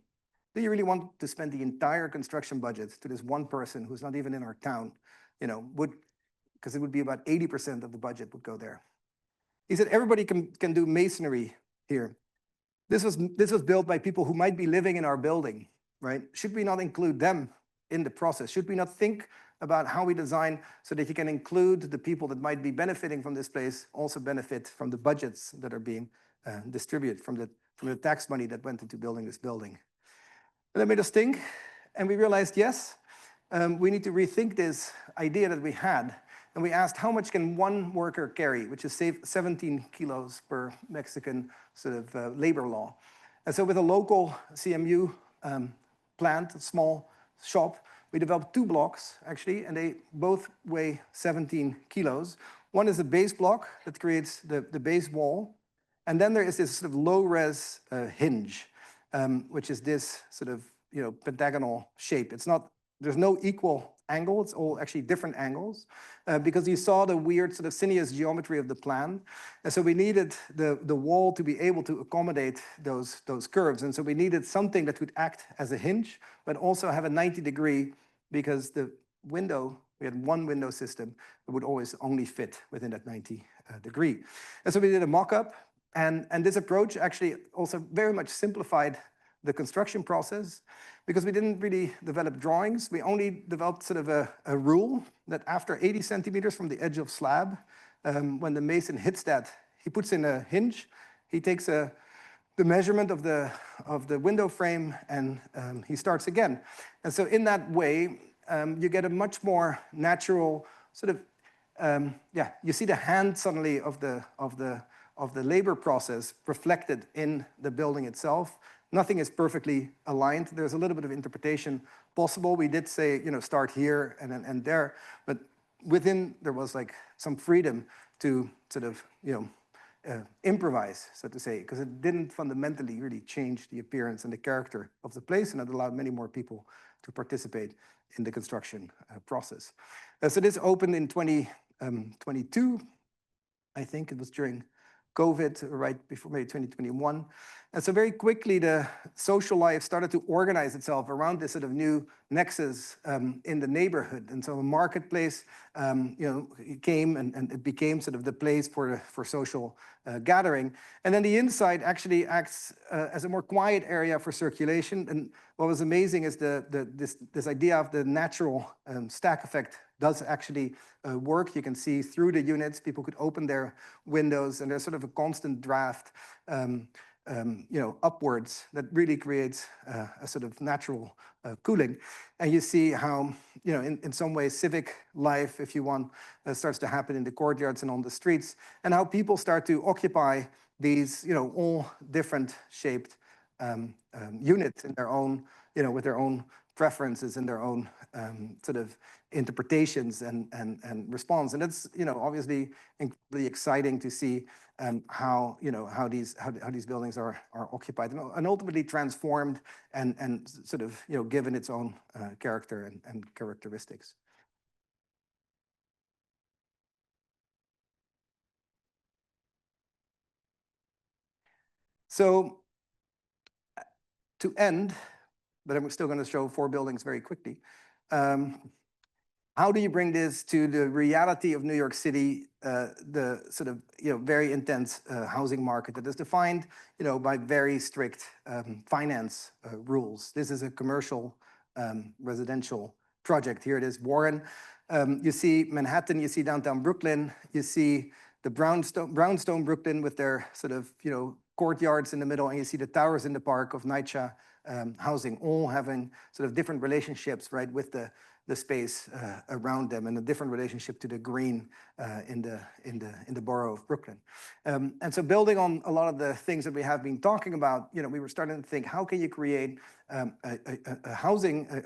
Do you really want to spend the entire construction budget to this one person who's not even in our town? Because it would be about 80% of the budget would go there. He said, everybody can do masonry here. This was built by people who might be living in our building, right? Should we not include them in the process? Should we not think about how we design so that you can include the people that might be benefiting from this place, also benefit from the budgets that are being distribute from the tax money that went into building this building. And that made us think, and we realized, yes, we need to rethink this idea that we had. And we asked, how much can one worker carry, which is 17 kilos per Mexican sort of labor law. And so with a local CMU plant, a small shop, we developed 2 blocks, actually, and they both weigh 17 kilos. One is a base block that creates the base wall. And then there is this sort of low-res hinge, which is this sort of pentagonal shape. There's no equal angle. It's all actually different angles because you saw the weird sort of sinuous geometry of the plan. And so we needed the wall to be able to accommodate those curves. And so we needed something that would act as a hinge, but also have a 90-degree, because the window, we had one window system that would always only fit within that 90-degree. And so we did a mock-up. And this approach actually also very much simplified the construction process, because we didn't really develop drawings. We only developed sort of a rule that after 80 centimeters from the edge of slab, when the mason hits that, he puts in a hinge, he takes the measurement of the window frame, and he starts again. And so in that way, you get a much more natural sort of, you see the hand suddenly of the labor process reflected in the building itself. Nothing is perfectly aligned. There's a little bit of interpretation possible. We did say, start here and there, but within there was like some freedom to sort of, improvise, so to say, because it didn't fundamentally really change the appearance and the character of the place, and it allowed many more people to participate in the construction process. So this opened in 2022. I think it was during COVID, right before maybe 2021. And so very quickly, the social life started to organize itself around this sort of new nexus in the neighborhood. And so a marketplace, it came and it became sort of the place for social gathering. And then the inside actually acts as a more quiet area for circulation. And what was amazing is this idea of the natural stack effect does actually work. You can see through the units, people could open their windows, and there's sort of a constant draft upwards that really creates a sort of natural cooling. And you see how, in some ways, civic life, if you want, starts to happen in the courtyards and on the streets, and how people start to occupy these, all different shaped units in their own, with their own preferences and their own sort of interpretations and response. And it's, obviously incredibly exciting to see how these buildings are occupied and ultimately transformed and sort of, given its own character and characteristics. So to end, but I'm still going to show 4 buildings very quickly. How do you bring this to the reality of New York City, the sort of very intense housing market that is defined by very strict finance rules? This is a commercial residential project. Here it is, Warren. You see Manhattan, you see downtown Brooklyn, you see the brownstone Brooklyn with their sort of courtyards in the middle, and you see the towers in the park of NYCHA housing, all having sort of different relationships, right, with the space around them, and a different relationship to the green in the borough of Brooklyn. And so building on a lot of the things that we have been talking about, we were starting to think, how can you create a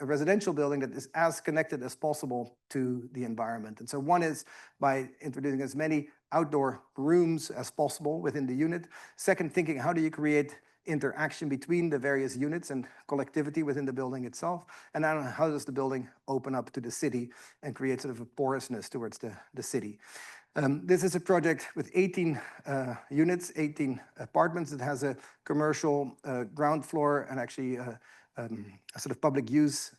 residential building that is as connected as possible to the environment? And so one is by introducing as many outdoor rooms as possible within the unit. Second, thinking, how do you create interaction between the various units and collectivity within the building itself? And then how does the building open up to the city and create sort of a porousness towards the city? This is a project with 18 units, 18 apartments. It has a commercial ground floor and actually a sort of public use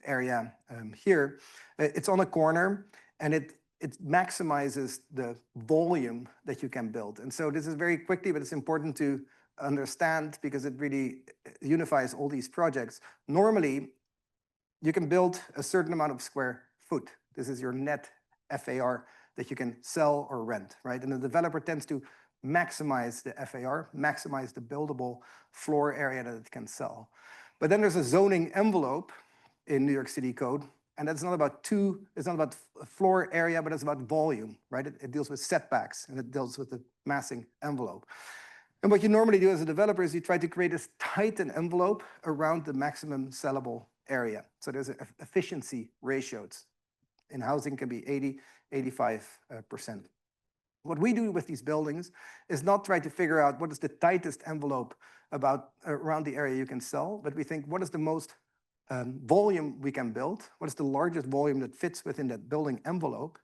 area here. It's on a corner, and it maximizes the volume that you can build. And so this is very quickly, but it's important to understand because it really unifies all these projects. Normally, you can build a certain amount of square foot. This is your net FAR that you can sell or rent, right? And the developer tends to maximize the FAR, maximize the buildable floor area that it can sell. But then there's a zoning envelope in New York City code, and that's not about it's not about floor area, but it's about volume, right? It deals with setbacks, and it deals with the massing envelope. And what you normally do as a developer is you try to create as tight an envelope around the maximum sellable area. So there's an efficiency ratio. In housing can be 80, 85%. What we do with these buildings is not try to figure out what is the tightest envelope around the area you can sell, but we think what is the most volume we can build, what is the largest volume that fits within that building envelope,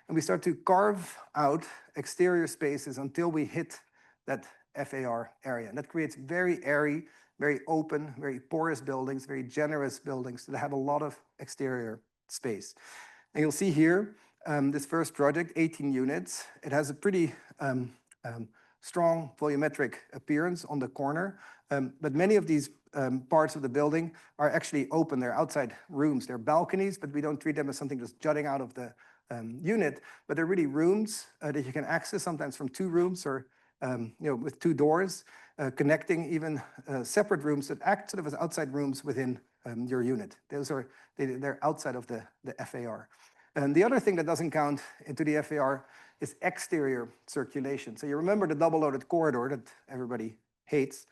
and we start to carve out exterior spaces until we hit that FAR area. And that creates very airy, very open, very porous buildings, very generous buildings that have a lot of exterior space. And you'll see here, this first project, 18 units, it has a pretty strong volumetric appearance on the corner, but many of these parts of the building are actually open. They're outside rooms. They're balconies, but we don't treat them as something just jutting out of the unit, but they're really rooms that you can access sometimes from two rooms or with two doors, connecting even separate rooms that act sort of as outside rooms within your unit. They're outside of the FAR. And the other thing that doesn't count into the FAR is exterior circulation. So you remember the double-loaded corridor that everybody hates.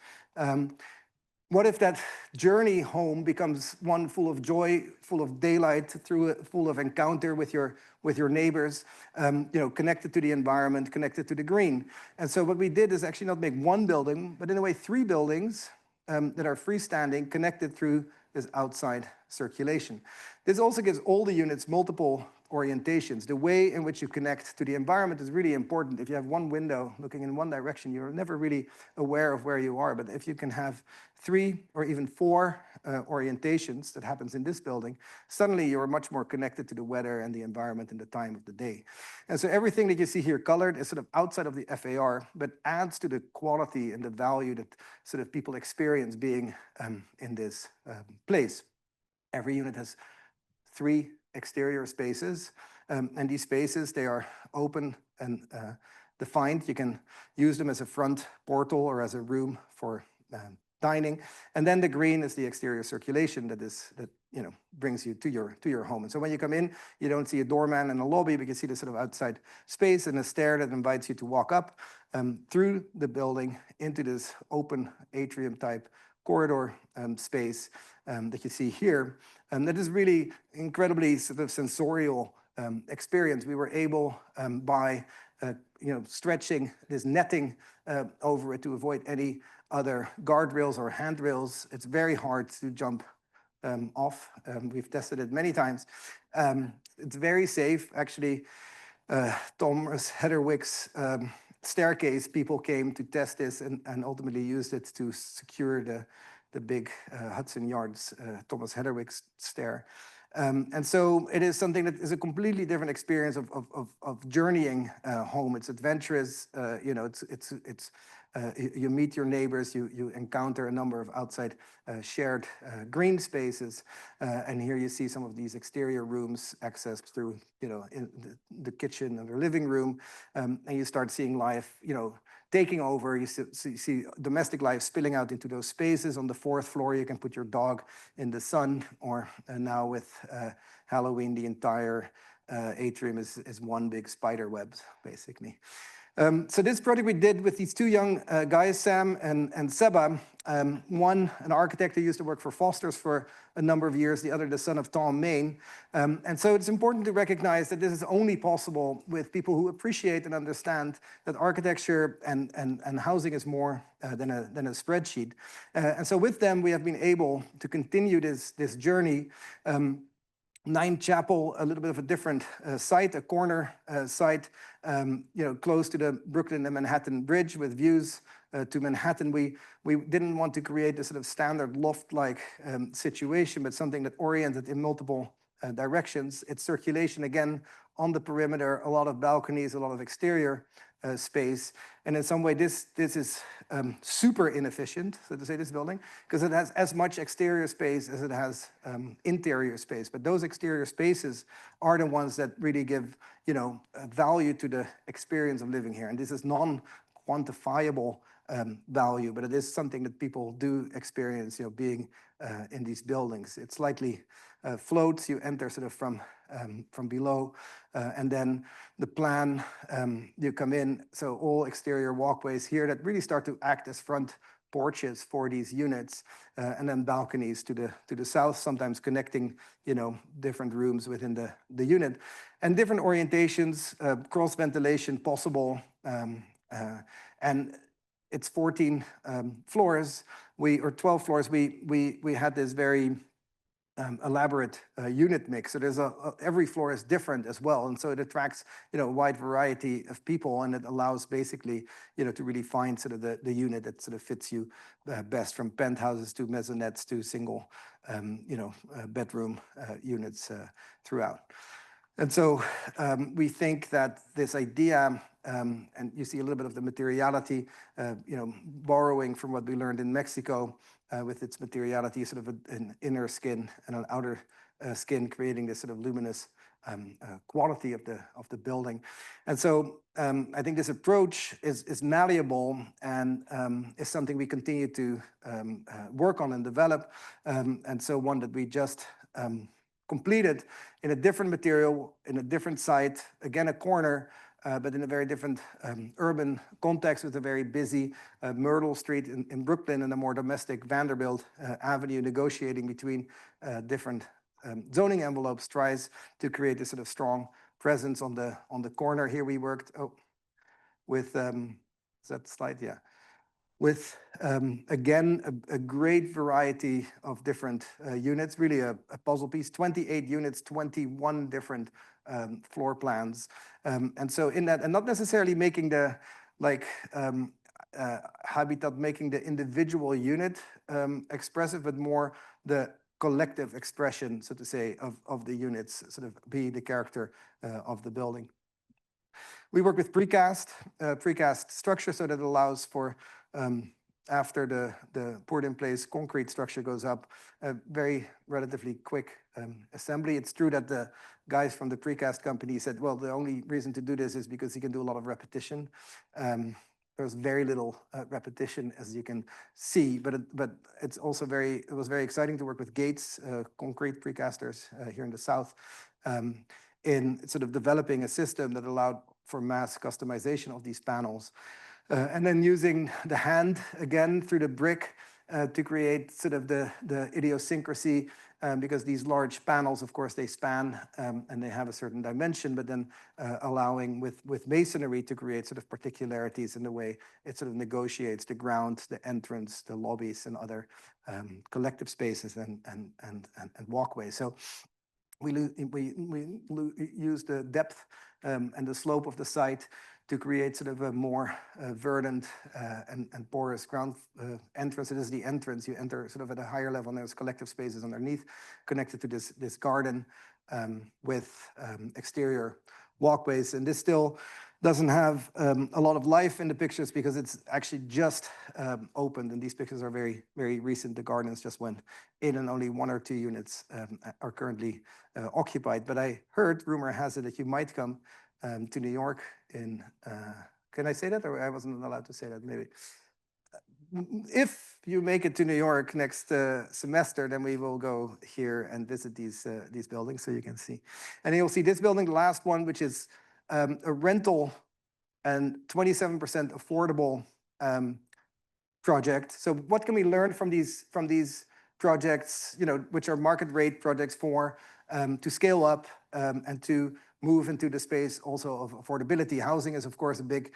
What if that journey home becomes one full of joy, full of daylight, full of encounter with your neighbors, connected to the environment, connected to the green? And so what we did is actually not make one building, but in a way 3 buildings that are freestanding, connected through this outside circulation. This also gives all the units multiple orientations. The way in which you connect to the environment is really important. If you have one window looking in one direction, you're never really aware of where you are. But if you can have 3 or even 4 orientations that happens in this building, suddenly you're much more connected to the weather and the environment and the time of the day. And so everything that you see here colored is sort of outside of the FAR, but adds to the quality and the value that sort of people experience being in this place. Every unit has 3 exterior spaces, and these spaces, they are open and defined. You can use them as a front portal or as a room for dining. And then the green is the exterior circulation that brings you to your home. And so when you come in, you don't see a doorman in the lobby, but you see the sort of outside space and a stair that invites you to walk up through the building into this open atrium type corridor space that you see here. That is really incredibly sort of sensorial experience. We were able by stretching this netting over it to avoid any other guardrails or handrails. It's very hard to jump off. We've tested it many times. It's very safe. Actually, Thomas Hedderwick's staircase, people came to test this and ultimately used it to secure the big Hudson Yards Thomas Hedderwick's stair. And so it is something that is a completely different experience of journeying home. It's adventurous. You meet your neighbors. You encounter a number of outside shared green spaces. And here you see some of these exterior rooms accessed through in the kitchen and the living room. And you start seeing life taking over. You see domestic life spilling out into those spaces. On the 4th floor, you can put your dog in the sun, or now with Halloween, the entire atrium is one big spider web, basically. So this project we did with these 2 young guys, Sam and Seba, one an architect who used to work for Foster's for a number of years, the other the son of Tom Main. And so it's important to recognize that this is only possible with people who appreciate and understand that architecture and housing is more than a spreadsheet. And so with them, we have been able to continue this journey. Ninth Chapel, a little bit of a different site, a corner site, close to the Brooklyn and Manhattan Bridge with views to Manhattan. We didn't want to create a sort of standard loft-like situation, but something that oriented in multiple directions. It's circulation again on the perimeter, a lot of balconies, a lot of exterior space. And in some way, this is super inefficient, so to say, this building, because it has as much exterior space as it has interior space. But those exterior spaces are the ones that really give, value to the experience of living here. And this is non-quantifiable value, but it is something that people do experience, being in these buildings. It slightly floats. You enter sort of from below, and then the plan, you come in. So all exterior walkways here that really start to act as front porches for these units, and then balconies to the south, sometimes connecting, different rooms within the unit, and different orientations, cross ventilation possible, and it's 14 floors. Or 12 floors. We had this very elaborate unit mix. So there's every floor is different as well, and so it attracts a wide variety of people, and it allows basically to really find sort of the unit that sort of fits you best, from penthouses to maisonettes to single bedroom units throughout. And so we think that this idea, and you see a little bit of the materiality, borrowing from what we learned in Mexico with its materiality, sort of an inner skin and an outer skin, creating this sort of luminous quality of the building. And so I think this approach is malleable and is something we continue to work on and develop. And so one that we just completed in a different material, in a different site, again, a corner, but in a very different urban context, with a very busy Myrtle Street in Brooklyn and a more domestic Vanderbilt Avenue, negotiating between different zoning envelopes, tries to create this sort of strong presence on the corner. Here we worked with, is that slide? Yeah. With, again, a great variety of different units, really a puzzle piece, 28 units, 21 different floor plans. And so in that, and not necessarily making the, Habitat making the individual unit expressive, but more the collective expression, so to say, of the units, sort of be the character of the building. We work with precast structure, so that allows for, after the poured in place concrete structure goes up, a very relatively quick assembly. It's true that the guys from the precast company said, well, the only reason to do this is because you can do a lot of repetition. There's very little repetition, as you can see, but it's also it was very exciting to work with Gates, concrete precasters here in the South, in sort of developing a system that allowed for mass customization of these panels. And then using the hand, again, through the brick, to create sort of the idiosyncrasy, because these large panels, of course, they span and they have a certain dimension, but then allowing with masonry to create sort of particularities in the way it sort of negotiates the ground, the entrance, the lobbies, and other collective spaces and walkways. So we use the depth and the slope of the site to create sort of a more verdant and porous ground entrance. It is the entrance. You enter sort of at a higher level, and there's collective spaces underneath connected to this garden with exterior walkways. And this still doesn't have a lot of life in the pictures because it's actually just opened, and these pictures are very, very recent. The gardens just went in, and only 1 or 2 units are currently occupied. But I heard, rumor has it, that you might come to New York in, can I say that? Or I wasn't allowed to say that, maybe. If you make it to New York next semester, then we will go here and visit these buildings so you can see. And you'll see this building, the last one, which is a rental and 27% affordable project. So what can we learn from these projects, which are market rate projects, for to scale up and to move into the space also of affordability? Housing is, of course, a big,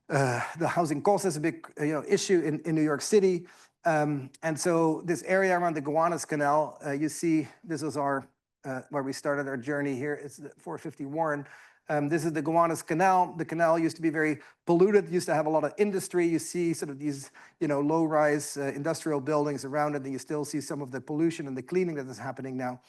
the housing cost is a big issue in New York City. And so this area around the Gowanus Canal, you see, this is our, where we started our journey here. It's the 450 Warren. This is the Gowanus Canal. The canal used to be very polluted, used to have a lot of industry. You see sort of these, low-rise industrial buildings around it, and you still see some of the pollution and the cleaning that is happening now.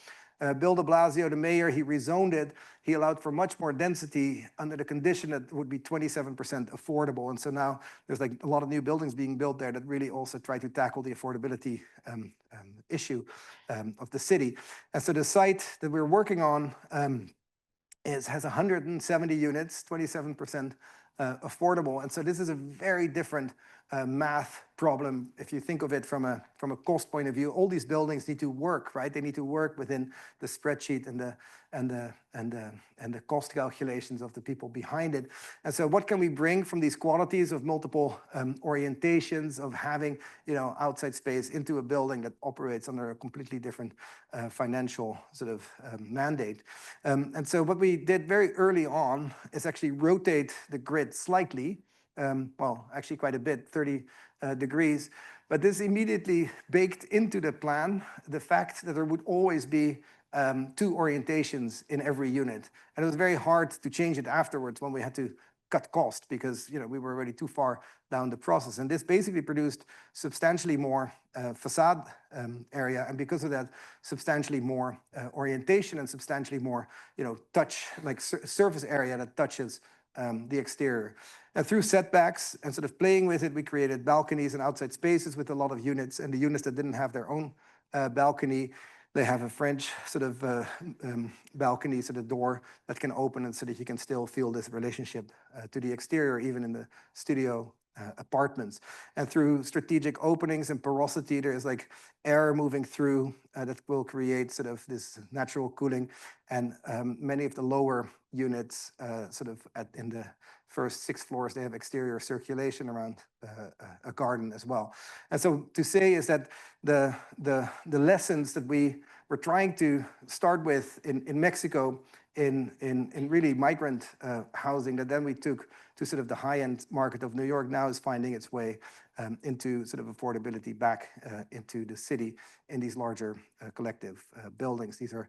Bill de Blasio, the mayor, he rezoned it. He allowed for much more density under the condition that it would be 27% affordable. And so now there's like a lot of new buildings being built there that really also try to tackle the affordability issue of the city. And so the site that we're working on has 170 units, 27% affordable. And so this is a very different math problem. If you think of it from a cost point of view, all these buildings need to work, right? They need to work within the spreadsheet and the cost calculations of the people behind it. And so what can we bring from these qualities of multiple orientations of having, outside space into a building that operates under a completely different financial sort of mandate. And so what we did very early on is actually rotate the grid slightly, well, actually quite a bit, 30 degrees. But this immediately baked into the plan the fact that there would always be two orientations in every unit. And it was very hard to change it afterwards when we had to cut cost because we were already too far down the process. And this basically produced substantially more facade area. And because of that, substantially more orientation and substantially more touch, like surface area that touches the exterior. And through setbacks and sort of playing with it, we created balconies and outside spaces with a lot of units. And the units that didn't have their own balcony, they have a French sort of balcony, so the door that can open and so that you can still feel this relationship to the exterior, even in the studio apartments. And through strategic openings and porosity, there's like air moving through that will create sort of this natural cooling. And many of the lower units sort of in the first 6 floors, they have exterior circulation around a garden as well. And so to say is that the lessons that we were trying to start with in Mexico in really migrant housing that then we took to sort of the high-end market of New York now is finding its way into sort of affordability back into the city in these larger collective buildings. These are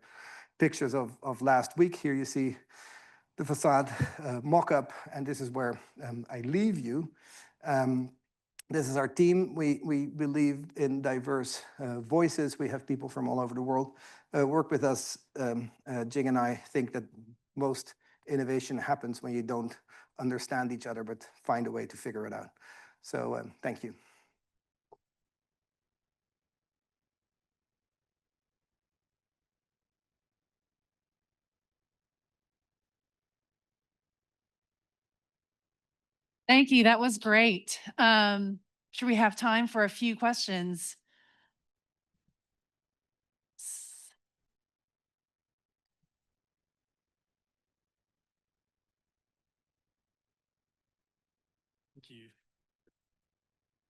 pictures of last week. Here you see the facade mock-up, and this is where I leave you. This is our team. We believe in diverse voices. We have people from all over the world work with us. Jing and I think that most innovation happens when you don't understand each other, but find a way to figure it out. So thank you. Thank you. That was great. Should we have time for a few questions? Thank you.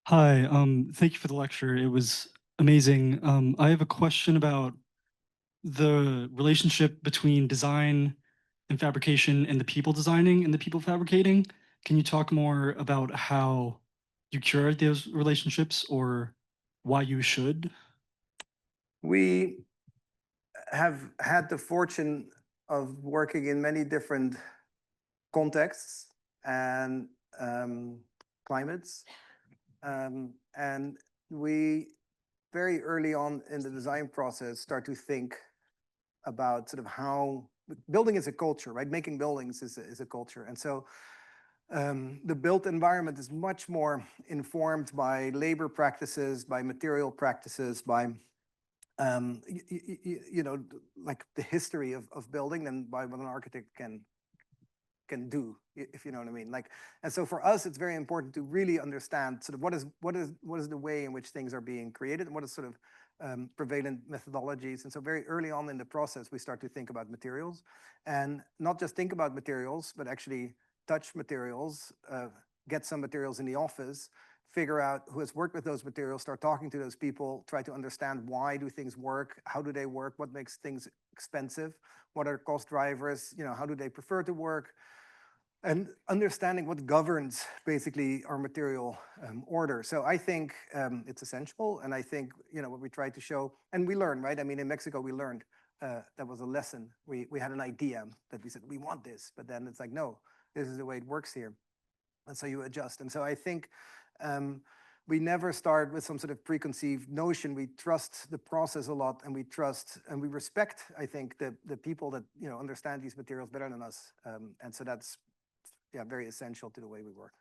Hi, thank you for the lecture. It was amazing. I have a question about the relationship between design and fabrication and the people designing and the people fabricating. Can you talk more about how you curate those relationships or why you should? We have had the fortune of working in many different contexts and climates. And we very early on in the design process start to think about sort of how building is a culture, right? Making buildings is a culture. And so the built environment is much more informed by labor practices, by material practices, by like the history of building than by what an architect can do, if you know what I mean. Like, and so for us, it's very important to really understand sort of what is the way in which things are being created and what is sort of prevalent methodologies. And so very early on in the process, we start to think about materials and not just think about materials, but actually touch materials, get some materials in the office, figure out who has worked with those materials, start talking to those people, try to understand why do things work, how do they work, what makes things expensive, what are cost drivers, how do they prefer to work, and understanding what governs basically our material order. So I think it's essential, and I think what we try to show, and we learn, right? I mean, in Mexico we learned that was a lesson. We had an idea that we said we want this, but then it's like, no, this is the way it works here, and so you adjust. And so I think we never start with some sort of preconceived notion. We trust the process a lot, and we trust and we respect, I think, the people that understand these materials better than us. And so that's very essential to the way we work.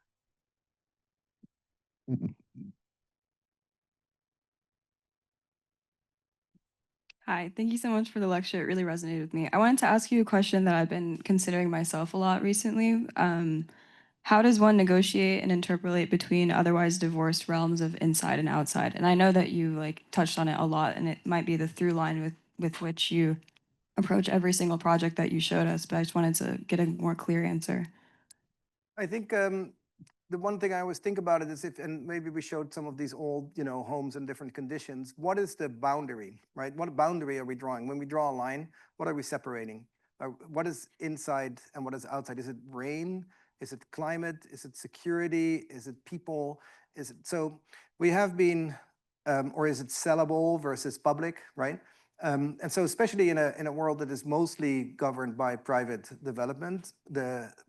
Hi, thank you so much for the lecture. It really resonated with me. I wanted to ask you a question that I've been considering myself a lot recently. How does one negotiate and interpolate between otherwise divorced realms of inside and outside? And I know that you touched on it a lot, and it might be the through line with which you approach every single project that you showed us, but I just wanted to get a more clear answer. I think the one thing I always think about it is and maybe we showed some of these old, homes in different conditions. What is the boundary, right? What boundary are we drawing? When we draw a line, what are we separating? What is inside and what is outside? Is it rain? Is it climate? Is it security? Is it people? So we have been, or is it sellable versus public, right? And so especially in a world that is mostly governed by private development,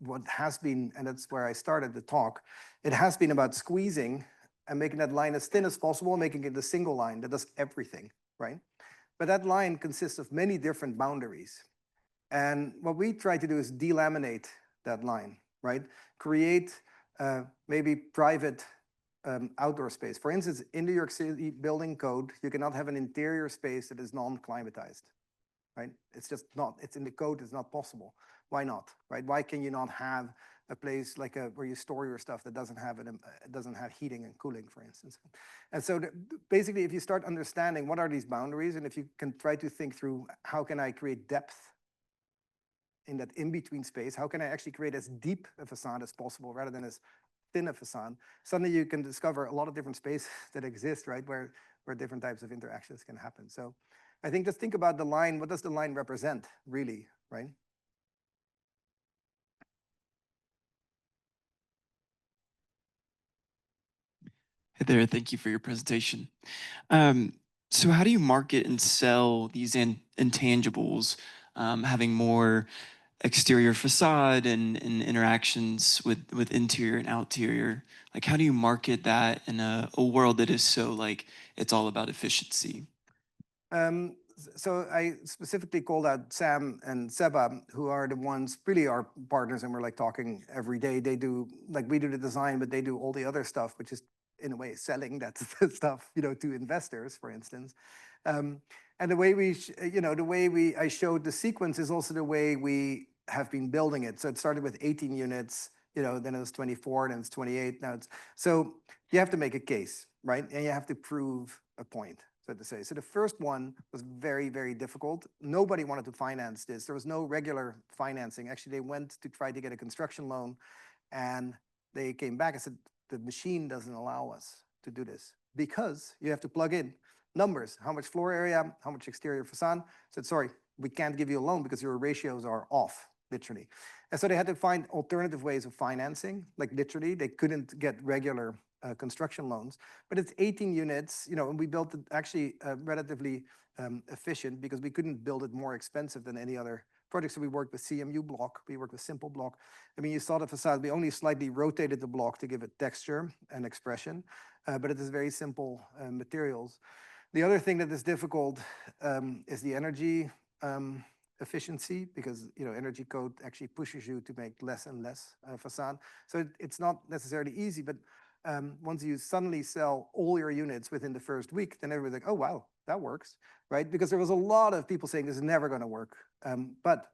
what has been, and that's where I started the talk, it has been about squeezing and making that line as thin as possible, making it a single line that does everything, right? But that line consists of many different boundaries. And what we try to do is delaminate that line, right? Create maybe private outdoor space. For instance, in the New York City building code, you cannot have an interior space that is non-climatized, right? It's just not, it's in the code, it's not possible. Why not, right? Why can you not have a place like where you store your stuff that doesn't have heating and cooling, for instance? And so basically, if you start understanding what are these boundaries, and if you can try to think through how can I create depth in that in-between space, how can I actually create as deep a facade as possible rather than as thin a facade, suddenly you can discover a lot of different spaces that exist, right, where different types of interactions can happen. So I think just think about the line. What does the line represent, really, right? Hey there, thank you for your presentation. So how do you market and sell these intangibles, having more exterior facade and interactions with interior and outerior? Like, how do you market that in a world that is so it's all about efficiency? So I specifically called out Sam and Seba, who are the ones really our partners, and we're talking every day. They do, we do the design, but they do all the other stuff, which is in a way selling that stuff, to investors, for instance. And the way I showed the sequence is also the way we have been building it. So it started with 18 units, then it was 24, then it's 28. Now so you have to make a case, right? And you have to prove a point, so to say. So the first one was very, very difficult. Nobody wanted to finance this. There was no regular financing. Actually, they went to try to get a construction loan, and they came back and said, the machine doesn't allow us to do this because you have to plug in numbers, how much floor area, how much exterior facade. Said, sorry, we can't give you a loan because your ratios are off, literally. And so they had to find alternative ways of financing, literally. They couldn't get regular construction loans, but it's 18 units, and we built it actually relatively efficient because we couldn't build it more expensive than any other project. So we worked with CMU block, we worked with simple block. I mean, you saw the facade, we only slightly rotated the block to give it texture and expression, but it is very simple materials. The other thing that is difficult is the energy efficiency, because energy code actually pushes you to make less and less facade. So it's not necessarily easy, but once you suddenly sell all your units within the first week, then everybody's like, oh, wow, that works, right? Because there was a lot of people saying this is never going to work. But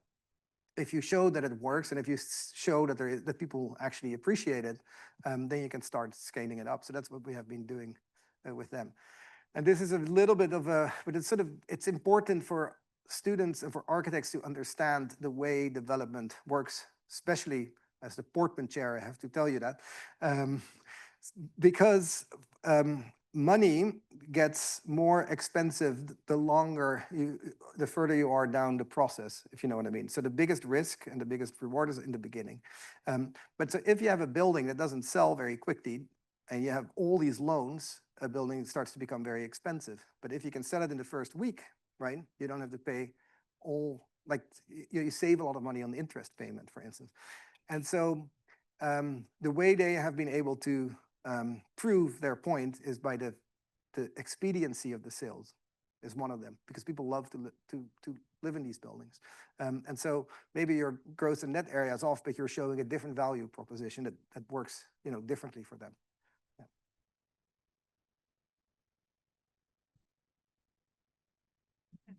if you show that it works, and if you show that that people actually appreciate it, then you can start scaling it up. So that's what we have been doing with them. And this is a little bit of but it's important for students and for architects to understand the way development works, especially as the Portman chair, I have to tell you that. Because money gets more expensive the further you are down the process, if you know what I mean. So the biggest risk and the biggest reward is in the beginning. But so if you have a building that doesn't sell very quickly, and you have all these loans, a building starts to become very expensive. But if you can sell it in the first week, right, you don't have to pay all, you save a lot of money on the interest payment, for instance. And so the way they have been able to prove their point is by the expediency of the sales is one of them, because people love to live in these buildings. And so maybe your gross and net area is off, but you're showing a different value proposition that works, differently for them. Yeah.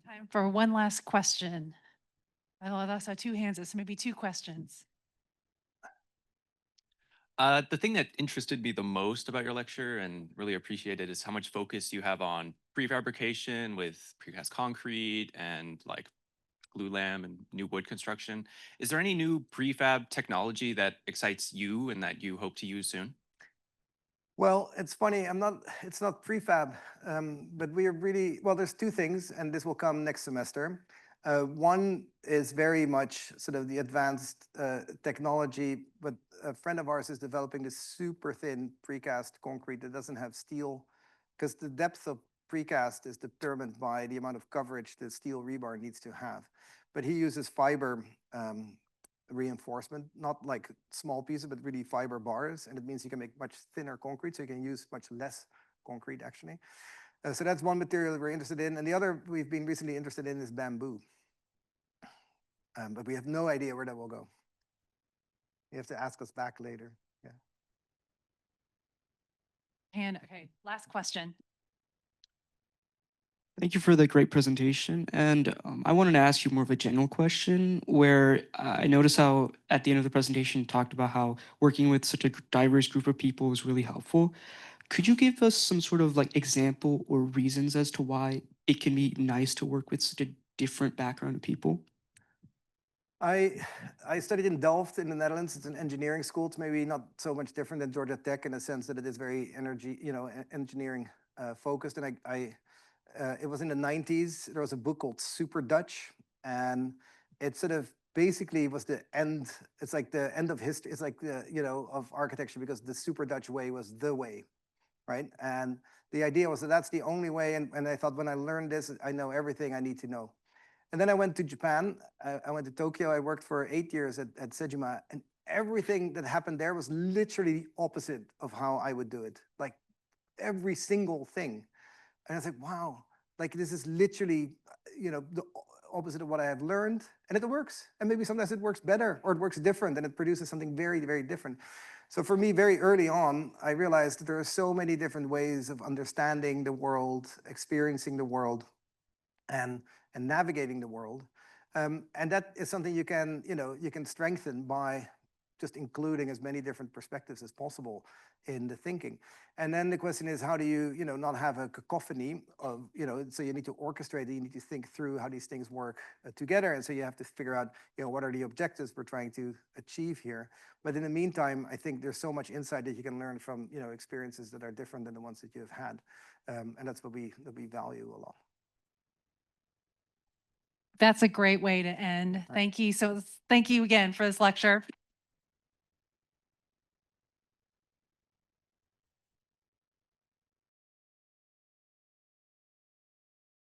Time for one last question. Oh, that's our 2 hands, so maybe 2 questions. The thing that interested me the most about your lecture and really appreciated is how much focus you have on prefabrication with precast concrete and like glulam and new wood construction. Is there any new prefab technology that excites you and that you hope to use soon? Well, it's funny, it's not prefab, but we are really, well, there's 2 things, and this will come next semester. One is very much sort of the advanced technology, but a friend of ours is developing this super thin precast concrete that doesn't have steel, because the depth of precast is determined by the amount of coverage the steel rebar needs to have. But he uses fiber reinforcement, not like small pieces, but really fiber bars. And it means you can make much thinner concrete, so you can use much less concrete actually. So that's one material we're interested in. And the other we've been recently interested in is bamboo. But we have no idea where that will go. You have to ask us back later. Yeah. And okay, last question. Thank you for the great presentation. And I wanted to ask you more of a general question where I noticed how at the end of the presentation you talked about how working with such a diverse group of people is really helpful. Could you give us some sort of like example or reasons as to why it can be nice to work with such a different background of people? I studied in Delft in the Netherlands. It's an engineering school. It's maybe not so much different than Georgia Tech in the sense that it is very engineering focused. And it was in the 90s. There was a book called Super Dutch, and it sort of basically was the end. It's like the end of history. It's like the of architecture, because the Super Dutch way was the way, right? And the idea was that that's the only way. And I thought, when I learned this, I know everything I need to know. And then I went to Japan. I went to Tokyo. I worked for 8 years at Sejima, and everything that happened there was literally the opposite of how I would do it. Like every single thing. And I was like, wow, like this is literally, the opposite of what I have learned, and it works. And maybe sometimes it works better, or it works different, and it produces something very, very different. So for me, very early on, I realized that there are so many different ways of understanding the world, experiencing the world, and navigating the world. And that is something you can strengthen by just including as many different perspectives as possible in the thinking. And then the question is, how do you, not have a cacophony of, so you need to orchestrate it, you need to think through how these things work together. And so you have to figure out, what are the objectives we're trying to achieve here. But in the meantime, I think there's so much insight that you can learn from, experiences that are different than the ones that you have had. And that's what we value a lot. That's a great way to end. Thank you. So thank you again for this lecture.